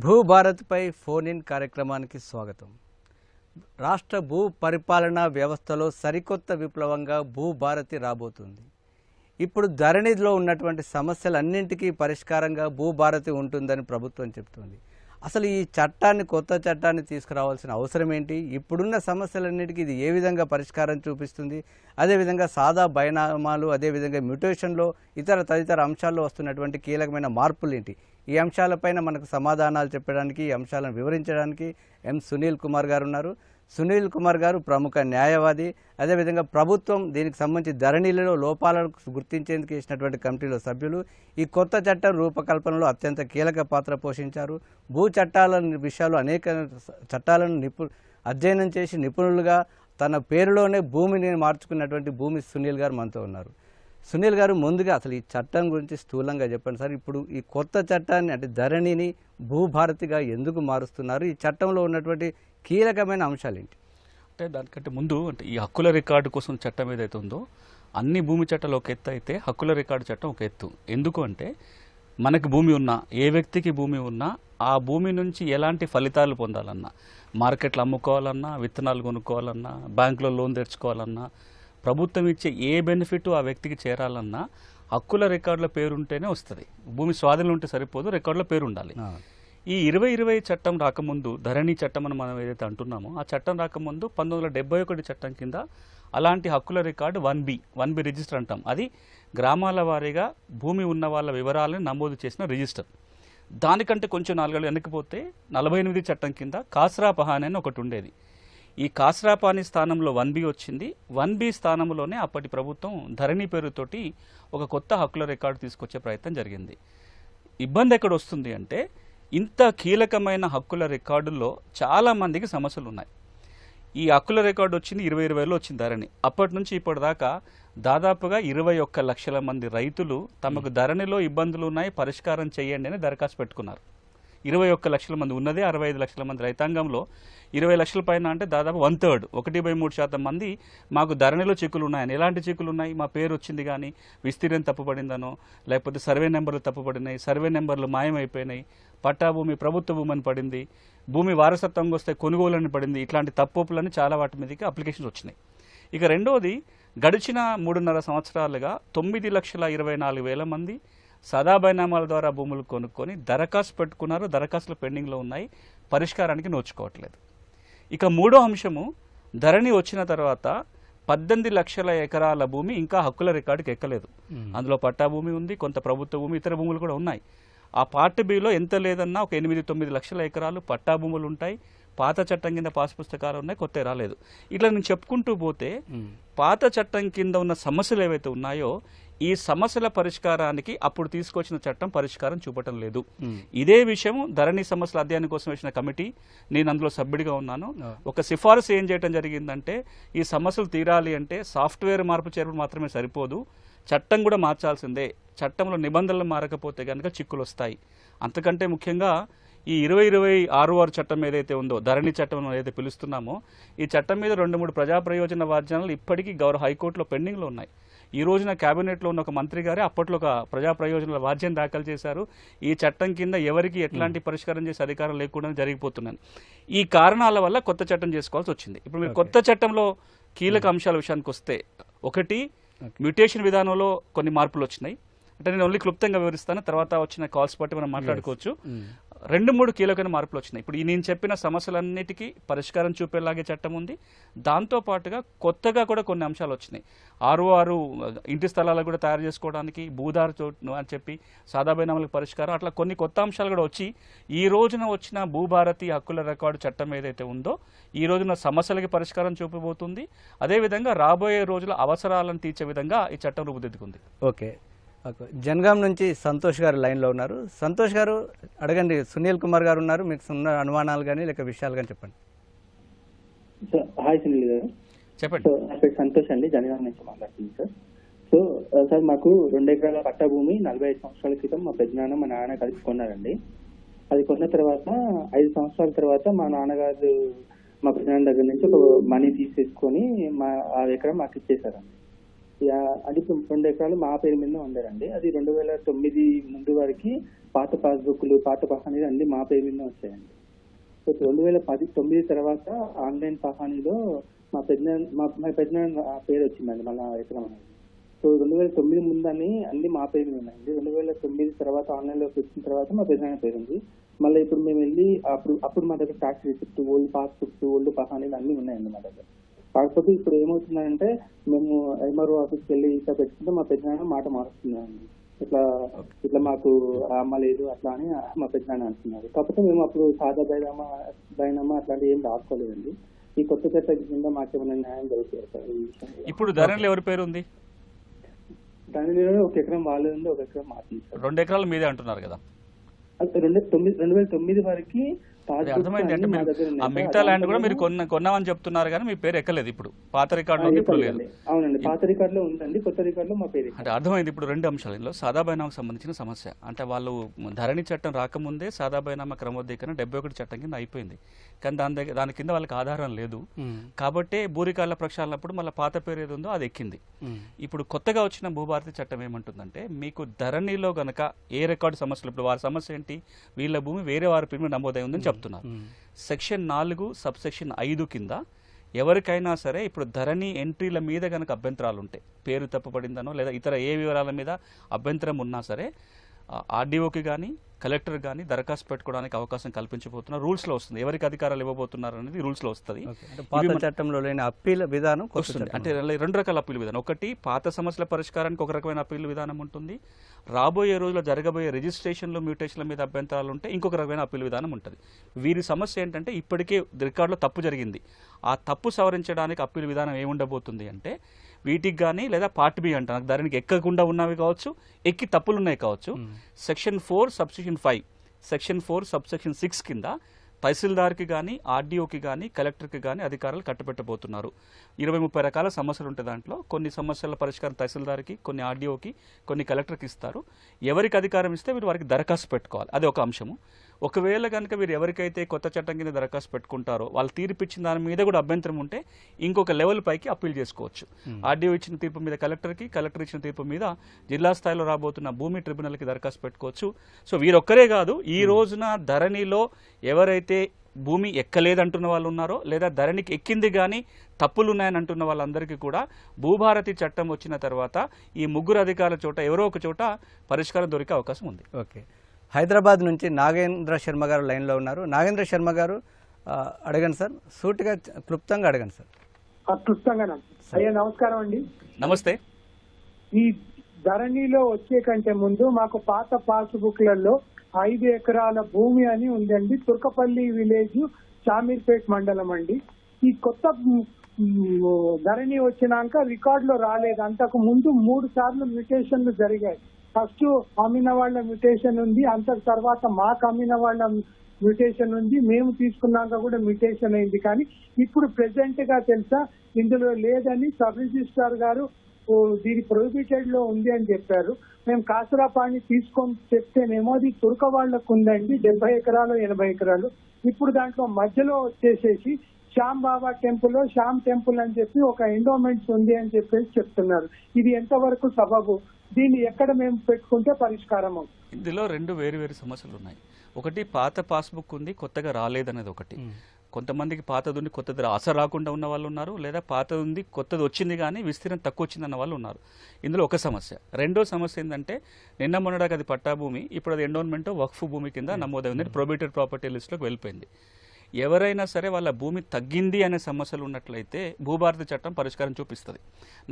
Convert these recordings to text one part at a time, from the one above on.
భూభారత్పై phone in కార్యక్రమానికి స్వాగతం. రాష్ట్ర భూ పరిపాలనా వ్యవస్థలో సరికొత్త విప్లవంగా భూభారతి రాబోతుంది. ఇప్పుడు ధరణిలో ఉన్నటువంటి సమస్యలన్నింటికీ పరిష్కారంగా భూభారతి ఉంటుందని ప్రభుత్వం చెబుతోంది. అసలు ఈ చట్టాన్ని, కొత్త చట్టాన్ని తీసుకురావాల్సిన అవసరం ఏంటి? ఇప్పుడున్న సమస్యలన్నింటికీ ఇది ఏ విధంగా పరిష్కారం చూపిస్తుంది? అదేవిధంగా సాదా బైనామాలు, అదేవిధంగా మ్యూటేషన్లో తదితర అంశాల్లో వస్తున్నటువంటి కీలకమైన మార్పులు ఏంటి? ఈ అంశాలపైన మనకు సమాధానాలు చెప్పడానికి, ఈ అంశాలను వివరించడానికి ఎం సునీల్ కుమార్ గారు ఉన్నారు. సునీల్ కుమార్ గారు ప్రముఖ న్యాయవాది, అదేవిధంగా ప్రభుత్వం దీనికి సంబంధించి ధరణిలో లోపాలను గుర్తించేందుకు చేసినటువంటి కమిటీలో సభ్యులు. ఈ కొత్త చట్టం రూపకల్పనలో అత్యంత కీలక పాత్ర పోషించారు. భూ చట్టాల విషయాలు అనేక చట్టాలను అధ్యయనం చేసి నిపుణులుగా తన పేరులోనే భూమిని మార్చుకున్నటువంటి భూమి సునీల్ గారు మనతో ఉన్నారు. సునీల్ గారు, ముందుగా అసలు ఈ చట్టం గురించి స్థూలంగా చెప్పండి సార్. ఇప్పుడు ఈ కొత్త చట్టాన్ని, అంటే ధరణిని భూభారతిగా ఎందుకు మారుస్తున్నారు? ఈ చట్టంలో ఉన్నటువంటి కీలకమైన అంశాలు ఏంటి? అంటే దానికంటే ముందు, అంటే ఈ హక్కుల రికార్డు కోసం చట్టం ఏదైతే ఉందో, అన్ని భూమి చట్టాలు ఒక ఎత్తు అయితే హక్కుల రికార్డు చట్టం ఒక ఎత్తు. ఎందుకు అంటే, మనకి భూమి ఉన్నా, ఏ వ్యక్తికి భూమి ఉన్నా, ఆ భూమి నుంచి ఎలాంటి ఫలితాలు పొందాలన్నా, మార్కెట్లో అమ్ముకోవాలన్నా, విత్తనాలు కొనుక్కోవాలన్నా, బ్యాంకులో లోన్ తెచ్చుకోవాలన్నా, ప్రభుత్వం ఇచ్చే ఏ బెనిఫిట్ ఆ వ్యక్తికి చేరాలన్నా హక్కుల రికార్డుల పేరు ఉంటేనే వస్తుంది. భూమి స్వాధీనం ఉంటే సరిపోదు, రికార్డుల పేరు ఉండాలి. ఈ 2020 చట్టం రాకముందు, ధరణి చట్టం అని మనం ఏదైతే అంటున్నామో, ఆ చట్టం రాకముందు 1971 చట్టం కింద అలాంటి హక్కుల రికార్డు 1B రిజిస్టర్ అంటాం. అది గ్రామాల వారీగా భూమి ఉన్న వాళ్ళ వివరాలను నమోదు చేసిన రిజిస్టర్. దానికంటే కొంచెం 4 ఏళ్ళు వెనక్కిపోతే 48 చట్టం కింద కాస్రా పహాని అని ఒకటి ఉండేది. ఈ కాస్రా పాని స్థానంలో 1B వచ్చింది. 1B స్థానంలోనే అప్పటి ప్రభుత్వం ధరణి పేరుతోటి ఒక కొత్త హక్కుల రికార్డు తీసుకొచ్చే ప్రయత్నం జరిగింది. ఇబ్బంది ఎక్కడ వస్తుంది అంటే, ఇంత కీలకమైన హక్కుల రికార్డుల్లో చాలా మందికి సమస్యలు ఉన్నాయి. ఈ హక్కుల రికార్డు వచ్చింది 2020లో వచ్చింది ధరణి. అప్పటి నుంచి ఇప్పటిదాకా దాదాపుగా 21 లక్షల మంది రైతులు తమకు ధరణిలో ఇబ్బందులు ఉన్నాయి, పరిష్కారం చేయండి అని దరఖాస్తు పెట్టుకున్నారు. 21 లక్షల మంది ఉన్నదే 65 లక్షల మంది రైతాంగంలో 20 లక్షల పైన అంటే దాదాపు 1/3, 1/3% మంది మాకు ధరణిలో చిక్కులు ఉన్నాయని. ఎలాంటి చిక్కులు ఉన్నాయి? మా పేరు వచ్చింది కానీ విస్తీర్ణం తప్పుపడిందనో, లేకపోతే సర్వే నెంబర్లు తప్పుపడినాయి, సర్వే నెంబర్లు మాయమైపోయినాయి, పట్టా భూమి ప్రభుత్వ భూమి అని పడింది, భూమి వారసత్వంగా వస్తే కొనుగోలు అని పడింది. ఇట్లాంటి తప్పులని చాలా వాటి మీదకి అప్లికేషన్స్ వచ్చినాయి. ఇక రెండోది, గడిచిన 3.5 సంవత్సరాలుగా 9,24,000 మంది సదా బైనామాల ద్వారా భూములు కొనుక్కొని దరఖాస్తు పెట్టుకున్నారు. దరఖాస్తులు పెండింగ్లో ఉన్నాయి, పరిష్కారానికి నోచుకోవట్లేదు. ఇక మూడో అంశము, ధరణి వచ్చిన తర్వాత 18 లక్షల ఎకరాల భూమి ఇంకా హక్కుల రికార్డుకి ఎక్కలేదు. అందులో పట్టా భూమి ఉంది, కొంత ప్రభుత్వ భూమి, ఇతర భూములు కూడా ఉన్నాయి. ఆ పార్ట్ బిలో ఎంత లేదన్నా ఒక 8-9 లక్షల ఎకరాలు పట్టా భూములు ఉంటాయి. పాత చట్టం కింద పాస్ పుస్తకాలు ఉన్నాయి, కొత్త రాలేదు. ఇట్లా నేను చెప్పుకుంటూ పోతే పాత చట్టం కింద ఉన్న సమస్యలు ఏవైతే ఉన్నాయో, ఈ సమస్యల పరిష్కారానికి అప్పుడు తీసుకొచ్చిన చట్టం పరిష్కారం చూపటం లేదు. ఇదే విషయం ధరణి సమస్యల అధ్యయనం కోసం వేసిన కమిటీ, నేను అందులో సభ్యుడిగా ఉన్నాను. ఒక సిఫారసు ఏం చేయడం జరిగిందంటే, ఈ సమస్యలు తీరాలి అంటే సాఫ్ట్వేర్ మార్పు చేర్పు మాత్రమే సరిపోదు, చట్టం కూడా మార్చాల్సిందే. చట్టంలో నిబంధనలు మారకపోతే కనుక చిక్కులు వస్తాయి. అంతకంటే ముఖ్యంగా ఈ 2026 చట్టం ఏదైతే ఉందో, ధరణి చట్టం ఏదైతే పిలుస్తున్నామో, ఈ చట్టం మీద 2-3 ప్రజా ప్రయోజన వాద్యాలు ఇప్పటికీ గౌరవ హైకోర్టులో పెండింగ్లో ఉన్నాయి. ఈ రోజున కేబినెట్లో ఉన్న ఒక మంత్రి గారే అప్పట్లో ఒక ప్రజా ప్రయోజనాల వాద్యం దాఖలు చేశారు. ఈ చట్టం కింద ఎవరికి ఎట్లాంటి పరిష్కారం చేసే అధికారం లేకుండా జరిగిపోతున్నాను. ఈ కారణాల వల్ల కొత్త చట్టం చేసుకోవాల్సి వచ్చింది. ఇప్పుడు మీరు కొత్త చట్టంలో కీలక అంశాల విషయానికి వస్తే, ఒకటి, మ్యూటేషన్ విధానంలో కొన్ని మార్పులు వచ్చినాయి. అంటే నేను ఓన్లీ క్లుప్తంగా వివరిస్తాను, తర్వాత వచ్చిన కాల్స్ బట్టి మనం మాట్లాడుకోవచ్చు. 2-3 కీలకమైన మార్పులు వచ్చినాయి. ఇప్పుడు నేను చెప్పిన సమస్యలన్నిటికీ పరిష్కారం చూపేలాగే చట్టం ఉంది. దాంతోపాటుగా కొత్తగా కూడా కొన్ని అంశాలు వచ్చినాయి. 6 ఇంటి స్థలాలు కూడా తయారు చేసుకోవడానికి, భూదారు చోటు అని చెప్పి సాదా బైనామాలకు పరిష్కారం, అట్లా కొన్ని కొత్త అంశాలు కూడా వచ్చి ఈ రోజున వచ్చిన భూభారతి హక్కుల రికార్డు చట్టం ఏదైతే ఉందో, ఈ రోజున సమస్యలకి పరిష్కారం చూపబోతుంది. అదేవిధంగా రాబోయే రోజుల అవసరాలను తీర్చే విధంగా ఈ చట్టం రూపుదిద్దుకుంది. ఓకే, జనగాం నుంచి సంతోష్ గారు లైన్లో ఉన్నారు. సంతోష్ గారు, అడగండి. సునీల్ కుమార్ గారు ఉన్నారు, మీకు ఉన్న అనుమానాలు కానీ లేక విషయాలు కానీ చెప్పండి. హాయ్ సునీల్ గారు, చెప్పండి. సో నా పేరు సంతోష్ అండి, జనగాం నుంచి మాట్లాడుతుంది సార్. సో సార్, మాకు 2 ఎకరాల పట్టా భూమి 45 సంవత్సరాల క్రితం మా పెద్దనాన్న మా నాన్న కలిసి కొన్నారండి. అది కొన్న తర్వాత 5 సంవత్సరాల తర్వాత మా నాన్నగారు మా పెద్దనాన్న దగ్గర నుంచి ఒక మనీ తీసేసుకొని ఆ ఎకరం మాకు ఇచ్చేసారండి. అది ఇప్పుడు 2 ఎకరాలు మా పేరు మీద ఉండారండి. అది 2009 ముందు వరకు పాత పాస్బుక్లు, పాత పహానీలు అన్ని మా పేరు మీద వచ్చాయండి. సో 2019 తర్వాత ఆన్లైన్ పహానీలో మా పెద్దనాన్న పేరు వచ్చిందండి మళ్ళీ ఎకరం అనేది. సో 2009 ముందని అన్ని మా పేరు మీద ఉన్నాయండి. 2009 తర్వాత ఆన్లైన్లోకి వచ్చిన తర్వాత మా పెద్దనాన్న పేరు ఉంది. మళ్ళీ ఇప్పుడు మేము వెళ్ళి అప్పుడు మా దగ్గర tax receipt, old passbooks, old పహానీలు అన్ని ఉన్నాయండి మా దగ్గర. కాకపోతే ఇప్పుడు ఏమవుతుందంటే మేము ఎంఆర్ఓ ఆఫీస్కి వెళ్ళి ఇట్లా పెట్టుకుంటే మా పెద్దనాన్న మాట మారుస్తున్నారండి. ఇట్లా మాకు అమ్మ లేదు అట్లా అని మా పెద్దనాన్న అంటున్నారు. కాకపోతే మేము అప్పుడు సాదా బైనామా అట్లాంటివి ఏం రాసుకోలేదండి. ఈ కొత్త చట్టం కింద మాకేమైనా న్యాయం జరుగుతుంది సార్ ఈ విషయంలో? ఇప్పుడు ధరణిలో ఎవరి పేరు ఉంది? దాని మీద 1 ఎకరం వాళ్ళది ఉంది, 1 ఎకరం మాకు. 2 ఎకరాల మీదే అంటున్నారు కదా. 2009 వరకు అర్థమైంది. అంటే మీరు ఆ మిగతా ల్యాండ్ కూడా మీరు కొన్నామని చెప్తున్నారు కానీ మీ పేరు ఎక్కలేదు. ఇప్పుడు పాత రికార్డులో ఇప్పుడు లేదు. అవునండి, పాత రికార్డులో ఉందండి, కొత్త రికార్డులో మా పేరు. అంటే అర్థమైంది. ఇప్పుడు 2 అంశాలు ఇందులో సాదా బైనామాకు సంబంధించిన సమస్య. అంటే వాళ్ళు ధరణి చట్టం రాకముందే సాదా బైనామా క్రమోద్దీకరణ 71 చట్టం కింద అయిపోయింది. కానీ దాని కింద వాళ్ళకి ఆధారం లేదు కాబట్టి భూరికాల ప్రక్షాళనప్పుడు మళ్ళీ పాత పేరు ఏది ఉందో అది ఎక్కింది. ఇప్పుడు కొత్తగా వచ్చిన భూభారతి చట్టం ఏమంటుందంటే మీకు ధరణిలో గనక ఏ రికార్డు సమస్యలు, ఇప్పుడు వారి సమస్య ఏంటి, వీళ్ళ భూమి వేరే వారి పేరు మీద నమోదై ఉందని చెప్తున్నారు. సెక్షన్ 4 సబ్సెక్షన్ 5 కింద ఎవరికైనా సరే ఇప్పుడు ధరణి ఎంట్రీల మీద గనక అభ్యంతరాలు ఉంటాయి, పేరు తప్పుపడిందనో లేదా ఇతర ఏ వివరాల మీద అభ్యంతరం ఉన్నా సరే ఆర్డీఓకి కానీ కలెక్టర్ కానీ దరఖాస్తు పెట్టుకోవడానికి అవకాశం కల్పించబోతున్నారు. రూల్స్లో వస్తుంది ఎవరికి అధికారాలు ఇవ్వబోతున్నారు అనేది రూల్స్లో వస్తుంది. పాత చట్టంలో లేని అప్పీల్ విధానం వస్తుంది. అంటే 2 రకాల అప్పీల్ విధానం. ఒకటి పాత సమస్యల పరిష్కారానికి ఒక రకమైన అప్పీల్ విధానం ఉంటుంది. రాబోయే రోజుల్లో జరగబోయే రిజిస్ట్రేషన్లు, మ్యూటేషన్ల మీద అభ్యంతరాలు ఉంటే ఇంకొక రకమైన అప్పీల్ విధానం ఉంటుంది. వీరి సమస్య ఏంటంటే ఇప్పటికే రికార్డులో తప్పు జరిగింది, ఆ తప్పు సవరించడానికి అప్పీల్ విధానం ఏముండబోతుంది అంటే వీటికి కానీ లేదా పార్ట్ బి అంట నాకు ధరణికి ఎక్కకుండా ఉన్నవి కావచ్చు, ఎక్కి తప్పులు ఉన్నాయి కావచ్చు, సెక్షన్ 4 సబ్సెక్షన్ 5, సెక్షన్ 4 సబ్సెక్షన్ 6 కింద తహసీల్దార్కి కానీ ఆర్డీఓకి కానీ కలెక్టర్కి కానీ అధికారాలు కట్టబెట్టబోతున్నారు. 20-30 రకాల సమస్యలు ఉంటాయి. దాంట్లో కొన్ని సమస్యల పరిష్కారం తహసీల్దార్కి, కొన్ని ఆర్డీఓకి, కొన్ని కలెక్టర్కి ఇస్తారు. ఎవరికి అధికారం ఇస్తే వీరు వారికి దరఖాస్తు పెట్టుకోవాలి, అది ఒక అంశము. ఒకవేళ కనుక వీరు ఎవరికైతే కొత్త చట్టం కింద దరఖాస్తు పెట్టుకుంటారో వాళ్ళు తీర్పిచ్చిన దాని మీద కూడా అభ్యంతరం ఉంటే ఇంకొక లెవెల్ పైకి అప్పీల్ చేసుకోవచ్చు. ఆర్డీఓ ఇచ్చిన తీర్పు మీద కలెక్టర్కి, కలెక్టర్ ఇచ్చిన తీర్పు మీద జిల్లా స్థాయిలో రాబోతున్న భూమి ట్రిబ్యునల్కి దరఖాస్తు పెట్టుకోవచ్చు. సో వీరొక్కరే కాదు, ఈ రోజున ధరణిలో ఎవరైతే భూమి ఎక్కలేదంటున్న వాళ్ళు ఉన్నారో లేదా ధరణికి ఎక్కింది కానీ తప్పులు ఉన్నాయని అంటున్న వాళ్ళందరికీ కూడా భూభారతి చట్టం వచ్చిన తర్వాత ఈ 3 అధికారుల చోట ఎవరో ఒక చోట పరిష్కారం దొరికే అవకాశం ఉంది. ఓకే, హైదరాబాద్ నుంచి నాగేంద్ర శర్మ గారు లైన్లో ఉన్నారు. నాగేంద్ర శర్మ గారు అడగండి సార్, సూటిగా క్లుప్తంగా అడగండి సార్. క్లుప్తంగా అయ్యా నమస్కారం అండి. నమస్తే. ఈ ధరణిలో వచ్చే కంటే ముందు మాకు పాత పాస్బుక్లలో 5 ఎకరాల భూమి అని ఉందండి. తుర్కపల్లి విలేజ్, షామీర్పేట్ మండలం అండి. ఈ కొత్త ధరణి వచ్చినాక రికార్డులో రాలేదు. అంతకు ముందు 3 సార్లు మ్యూటేషన్లు జరిగాయి. ఫస్ట్ అమ్మిన వాళ్ళ మ్యూటేషన్ ఉంది, అంతకు తర్వాత మాకు అమ్మిన వాళ్ళ మ్యూటేషన్ ఉంది, మేము తీసుకున్నాక కూడా మ్యూటేషన్ అయింది. కానీ ఇప్పుడు ప్రెసెంట్ గా తెలుసా ఇందులో లేదని సబ్ రిజిస్ట్రార్ గారు దీని ప్రొహిబిటెడ్ లో ఉంది అని చెప్పారు. మేము కాసురాపాణి తీసుకొని చెప్తేనేమో అది తుర్క వాళ్లకు ఉందండి, 70 ఎకరాలు 80 ఎకరాలు. ఇప్పుడు దాంట్లో మధ్యలో వచ్చేసేసి శ్యామ్ బాబా టెంపుల్, శ్యామ్ టెంపుల్ అని చెప్పి ఒక ఎండోమెంట్స్ ఉంది అని చెప్పేసి చెప్తున్నారు. ఇది ఎంతవరకు సబబు? దీన్ని ఎక్కడ మేము పెట్టుకుంటే పరిష్కారం అవుతుంది? ఇందులో 2 వేరు సమస్యలు ఉన్నాయి. ఒకటి పాత పాస్బుక్ ఉంది, కొత్తగా రాలేదనేది ఒకటి. కొంతమందికి పాతది ఉండి కొత్తది ఆశ రాకుండా ఉన్న వాళ్ళు ఉన్నారు, లేదా పాతది ఉంది కొత్తది వచ్చింది కానీ విస్తీర్ణం తక్కువ వచ్చిందన్న వాళ్ళు ఉన్నారు. ఇందులో ఒక సమస్య. రెండో సమస్య ఏంటంటే నిన్న మొన్నటికి అది పట్టా భూమి, ఇప్పుడు అది ఎండోన్మెంట్ వక్ఫ్ భూమి కింద నమోదైంది, ప్రొబేటెడ్ ప్రాపర్టీ లిస్టులోకి వెళ్ళిపోయింది. ఎవరైనా సరే వాళ్ళ భూమి తగ్గింది అనే సమస్యలు ఉన్నట్లయితే భూభారతి చట్టం పరిష్కారం చూపిస్తుంది.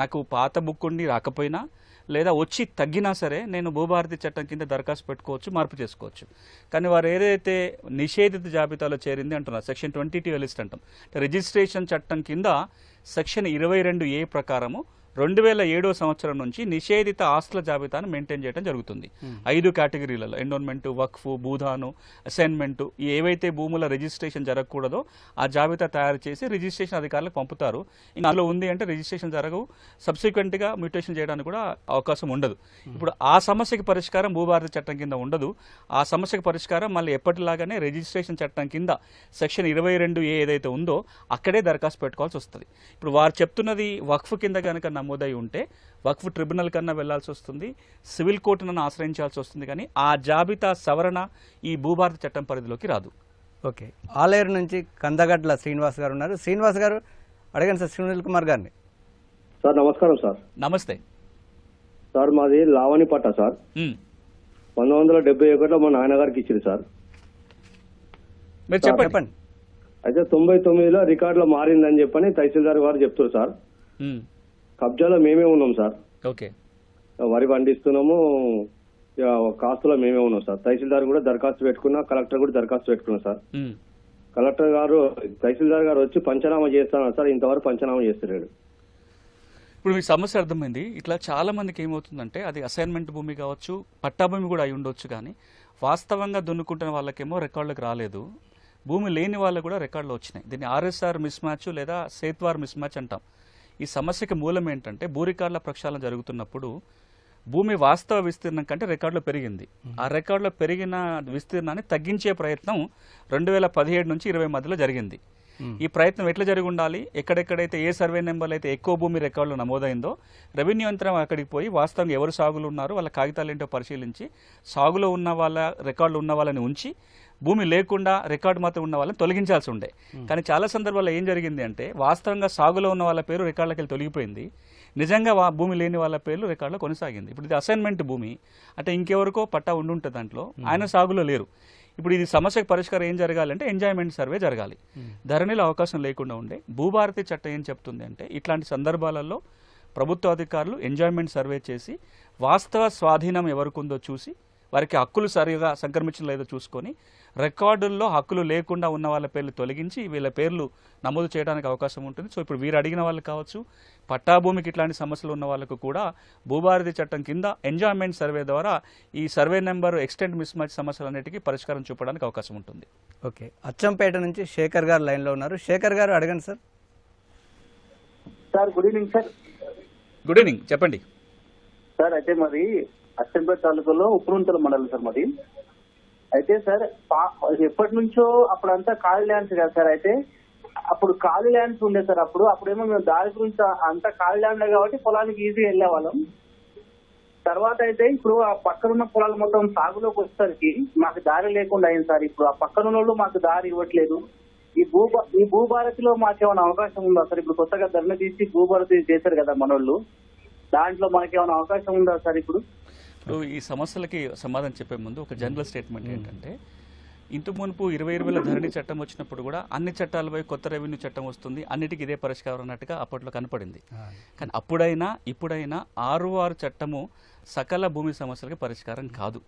నాకు పాత బుక్ ఉండి రాకపోయినా లేదా వచ్చి తగ్గినా సరే నేను భూభారతి చట్టం కింద దరఖాస్తు పెట్టుకోవచ్చు, మార్పు చేసుకోవచ్చు. కానీ వారు ఏదైతే నిషేధిత జాబితాలో చేరింది అంటున్నారు, సెక్షన్ 22 లిస్ట్ అంటాం, రిజిస్ట్రేషన్ చట్టం కింద సెక్షన్ 22A ప్రకారము 2007 సంవత్సరం నుంచి నిషేధిత ఆస్తుల జాబితాను మెయింటైన్ చేయడం జరుగుతుంది. 5 కేటగిరీలలో ఎండోన్మెంట్, వక్ఫ్, భూదాను, అసైన్మెంట్, ఏవైతే భూముల రిజిస్ట్రేషన్ జరగకూడదో ఆ జాబితా తయారు చేసి రిజిస్ట్రేషన్ అధికారులకు పంపుతారు. ఇంకా అందులో ఉంది అంటే రిజిస్ట్రేషన్ జరగవు, సబ్సిక్వెంట్ గా మ్యూటేషన్ చేయడానికి కూడా అవకాశం ఉండదు. ఇప్పుడు ఆ సమస్యకి పరిష్కారం భూభారతి చట్టం కింద ఉండదు. ఆ సమస్యకు పరిష్కారం మళ్ళీ ఎప్పటిలాగానే రిజిస్ట్రేషన్ చట్టం కింద సెక్షన్ 22A ఏదైతే ఉందో అక్కడే దరఖాస్తు పెట్టుకోవాల్సి వస్తుంది. ఇప్పుడు వారు చెప్తున్నది వక్ఫ్ కింద కనుక నమోదై ఉంటే వక్ఫ్ ట్రిబ్యునల్ కన్నా వెళ్లాల్సి వస్తుంది, సివిల్ కోర్టును ఆశ్రయించాల్సి వస్తుంది, కానీ ఆ జాబితా సవరణ ఈ భూభారతి చట్టం పరిధిలోకి రాదు. ఓకే, ఆలేరు నుంచి కందగడ్ల శ్రీనివాస్ గారు ఉన్నారు. శ్రీనివాస్ గారు అడగండి సార్ సునీల్ కుమార్ గారిని. సార్ నమస్కారం సార్. నమస్తే సార్ మాది లావణిపట్ట సార్. 1971లో మా నాన్నగారికి ఇచ్చింది సార్. మీరు చెప్పండి. చెప్పండి. అయితే 99లో రికార్డులో మారిందని చెప్పని తహసీల్దార్ గారు చెప్తారు సార్. కబ్జాలో మేమే ఉన్నాం సార్. ఓకే, వరి పండిస్తున్నాము, కాస్తులో మేమే ఉన్నాం సార్. తహసీల్దార్ కూడా దరఖాస్తు పెట్టుకున్నా, కలెక్టర్ కూడా దరఖాస్తు పెట్టుకున్నా సార్. కలెక్టర్ గారు తహసీల్దార్ గారు వచ్చి పంచనామా చేస్తాను సార్, ఇంతవరకు పంచనామా చేస్తలేడు. ఇప్పుడు మీ సమస్య అర్థమైంది. ఇట్లా చాలా మందికి ఏమవుతుందంటే అది అసైన్మెంట్ భూమి కావచ్చు, పట్టా భూమి కూడా అయి ఉండొచ్చు, కానీ వాస్తవంగా దున్నుకుంటున్న వాళ్ళకేమో రికార్డులకు రాలేదు, భూమి లేని వాళ్ళు కూడా రికార్డులు వచ్చినాయి. దీన్ని ఆర్ఎస్ఆర్ మిస్ మ్యాచ్ లేదా సేత్వార్ మిస్ మ్యాచ్ అంటాం. ఈ సమస్యకి మూలం ఏంటంటే భూ రికార్డుల ప్రక్షాళన జరుగుతున్నప్పుడు భూమి వాస్తవ విస్తీర్ణం కంటే రికార్డులో పెరిగింది. ఆ రికార్డులో పెరిగిన విస్తీర్ణాన్ని తగ్గించే ప్రయత్నం 2017 నుంచి 20 మధ్యలో జరిగింది. ఈ ప్రయత్నం ఎట్లా జరిగి ఉండాలి, ఎక్కడెక్కడైతే ఏ సర్వే నెంబర్లు అయితే ఎక్కువ భూమి రికార్డులో నమోదైందో రెవెన్యూ యంత్రం అక్కడికి పోయి వాస్తవంగా ఎవరు సాగులు ఉన్నారో వాళ్ళ కాగితాలు ఏంటో పరిశీలించి సాగులో ఉన్న వాళ్ళ రికార్డులు ఉన్న వాళ్ళని ఉంచి భూమి లేకుండా రికార్డు మాత్రం ఉన్న వాళ్ళని తొలగించాల్సి ఉండే. కానీ చాలా సందర్భాల్లో ఏం జరిగింది అంటే వాస్తవంగా సాగులో ఉన్న వాళ్ళ పేరు రికార్డులకి వెళ్ళి తొలగిపోయింది, నిజంగా భూమి లేని వాళ్ళ పేర్లు రికార్డులో కొనసాగింది. ఇప్పుడు ఇది అసైన్మెంట్ భూమి అంటే ఇంకెవరికో పట్టా ఉండుంటుంది, దాంట్లో ఆయన సాగులో లేరు. ఇప్పుడు ఇది సమస్యకు పరిష్కారం ఏం జరగాలంటే ఎంజాయ్మెంట్ సర్వే జరగాలి. ధరణిలో అవకాశం లేకుండా ఉండే భూభారతి చట్టం ఏం చెప్తుంది అంటే ఇట్లాంటి సందర్భాలలో ప్రభుత్వ అధికారులు ఎంజాయ్మెంట్ సర్వే చేసి వాస్తవ స్వాధీనం ఎవరికి ఉందో చూసి వారికి హక్కులు సరిగా సంక్రమించడం లేదో చూసుకొని రికార్డుల్లో హక్కులు లేకుండా ఉన్న వాళ్ళ పేర్లు తొలగించి వీళ్ళ పేర్లు నమోదు చేయడానికి అవకాశం ఉంటుంది. సో ఇప్పుడు వీరు అడిగిన వాళ్ళు కావచ్చు, పట్టాభూమికి ఇట్లాంటి సమస్యలు ఉన్న వాళ్ళకు కూడా భూభారతి చట్టం కింద ఎంజాయ్మెంట్ సర్వే ద్వారా ఈ survey number extent miss match సమస్యలన్నిటికీ పరిష్కారం చూపడానికి అవకాశం ఉంటుంది. ఓకే, అచ్చంపేట నుంచి శేఖర్ గారు లైన్లో ఉన్నారు. శేఖర్ గారు అడగండి sir. Sir good evening sir. Good evening, చెప్పండి సార్. అయితే మరి అచ్చంపేట తాలూకాలో ఉప్పురుంతల మండలం సార్ మరి. అయితే సార్ ఎప్పటి నుంచో అప్పుడంతా ఖాళీ ల్యాండ్స్ కదా సార్. అయితే అప్పుడు ఖాళీ ల్యాండ్స్ ఉండే సార్. అప్పుడేమో మేము దారి గురించి అంతా ఖాళీ ల్యాండ్ కాబట్టి పొలానికి ఈజీగా వెళ్ళేవాళ్ళం. తర్వాత అయితే ఇప్పుడు ఆ పక్కనున్న పొలాలు మొత్తం సాగులోకి వచ్చేసరికి మాకు దారి లేకుండా అయింది సార్. ఇప్పుడు ఆ పక్కనున్న వాళ్ళు మాకు దారి ఇవ్వట్లేదు. ఈ భూభారతిలో మాకేమైనా అవకాశం ఉందా సార్? ఇప్పుడు కొత్తగా ధరణ తీసి భూభారతి చేశారు కదా మనోళ్ళు, దాంట్లో మనకేమైనా అవకాశం ఉందా సార్? ఇప్పుడు ఈ సమస్యలకి సమాధానం చెప్పే ముందు ఒక జనరల్ స్టేట్మెంట్ ఏంటంటే ఇంతకు మునుపు 2020లో ధరణి చట్టం వచ్చినప్పుడు కూడా అన్ని చట్టాలపై కొత్త రెవెన్యూ చట్టం వస్తుంది, అన్నిటికీ ఇదే పరిష్కారం అన్నట్టుగా అప్పట్లో కనపడింది. కానీ అప్పుడైనా ఇప్పుడైనా 6 చట్టము సకల భూమి సమస్యలకి పరిష్కారం కాదు.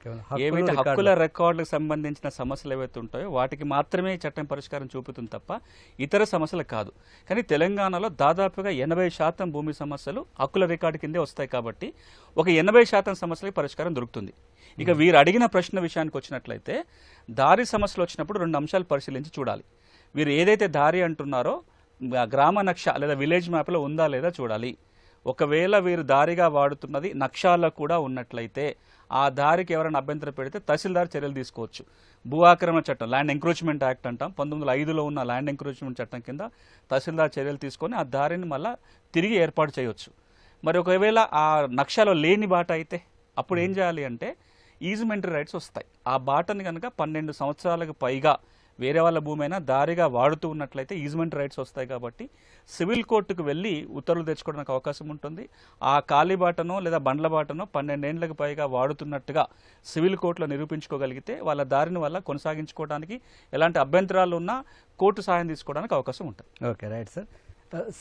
ఏవైతే హక్కుల రికార్డులకు సంబంధించిన సమస్యలు ఏవైతే ఉంటాయో వాటికి మాత్రమే చట్టం పరిష్కారం చూపుతుంది తప్ప ఇతర సమస్యలు కాదు. కానీ తెలంగాణలో దాదాపుగా 80% భూమి సమస్యలు హక్కుల రికార్డు కిందే వస్తాయి కాబట్టి ఒక 80% సమస్యలకి పరిష్కారం దొరుకుతుంది. ఇక వీరు అడిగిన ప్రశ్న విషయానికి వచ్చినట్లయితే దారి సమస్యలు వచ్చినప్పుడు 2 అంశాలు పరిశీలించి చూడాలి. వీరు ఏదైతే దారి అంటున్నారో గ్రామ నక్ష లేదా విలేజ్ మ్యాప్లో ఉందా లేదా చూడాలి. ఒకవేళ వీరు దారిగా వాడుతున్నది నక్షాల్లో కూడా ఉన్నట్లయితే ఆ దారికి ఎవరైనా అభ్యంతరం పెడితే తహసీల్దార్ చర్యలు తీసుకోవచ్చు. భూ ఆక్రమణ చట్టం, ల్యాండ్ ఎంక్రోచ్మెంట్ యాక్ట్ అంటాం, 1905లో ఉన్న ల్యాండ్ ఎంక్రోచ్మెంట్ చట్టం కింద తహసీల్దార్ చర్యలు తీసుకొని ఆ దారిని మళ్ళీ తిరిగి ఏర్పాటు చేయవచ్చు. మరి ఒకవేళ ఆ నక్షాలో లేని బాట అయితే అప్పుడు ఏం చేయాలి అంటే ఈజ్మెంటరీ రైట్స్ వస్తాయి. ఆ బాటని కనుక 12 సంవత్సరాలకు పైగా వేరే వాళ్ళ భూమి అయినా దారిగా వాడుతూ ఉన్నట్లయితే ఈజ్మెంట్ రైట్స్ వస్తాయి కాబట్టి సివిల్ కోర్టుకు వెళ్ళి ఉత్తర్వులు తెచ్చుకోవడానికి అవకాశం ఉంటుంది. ఆ ఖాళీ బాటనో లేదా బండ్ల బాటనో 12 ఏళ్లకు పైగా వాడుతున్నట్టుగా సివిల్ కోర్టులో నిరూపించుకోగలిగితే వాళ్ళ దారిని వల్ల కొనసాగించుకోవడానికి ఎలాంటి అభ్యంతరాలు ఉన్నా కోర్టు సహాయం తీసుకోవడానికి అవకాశం ఉంటుంది. Okay, right sir.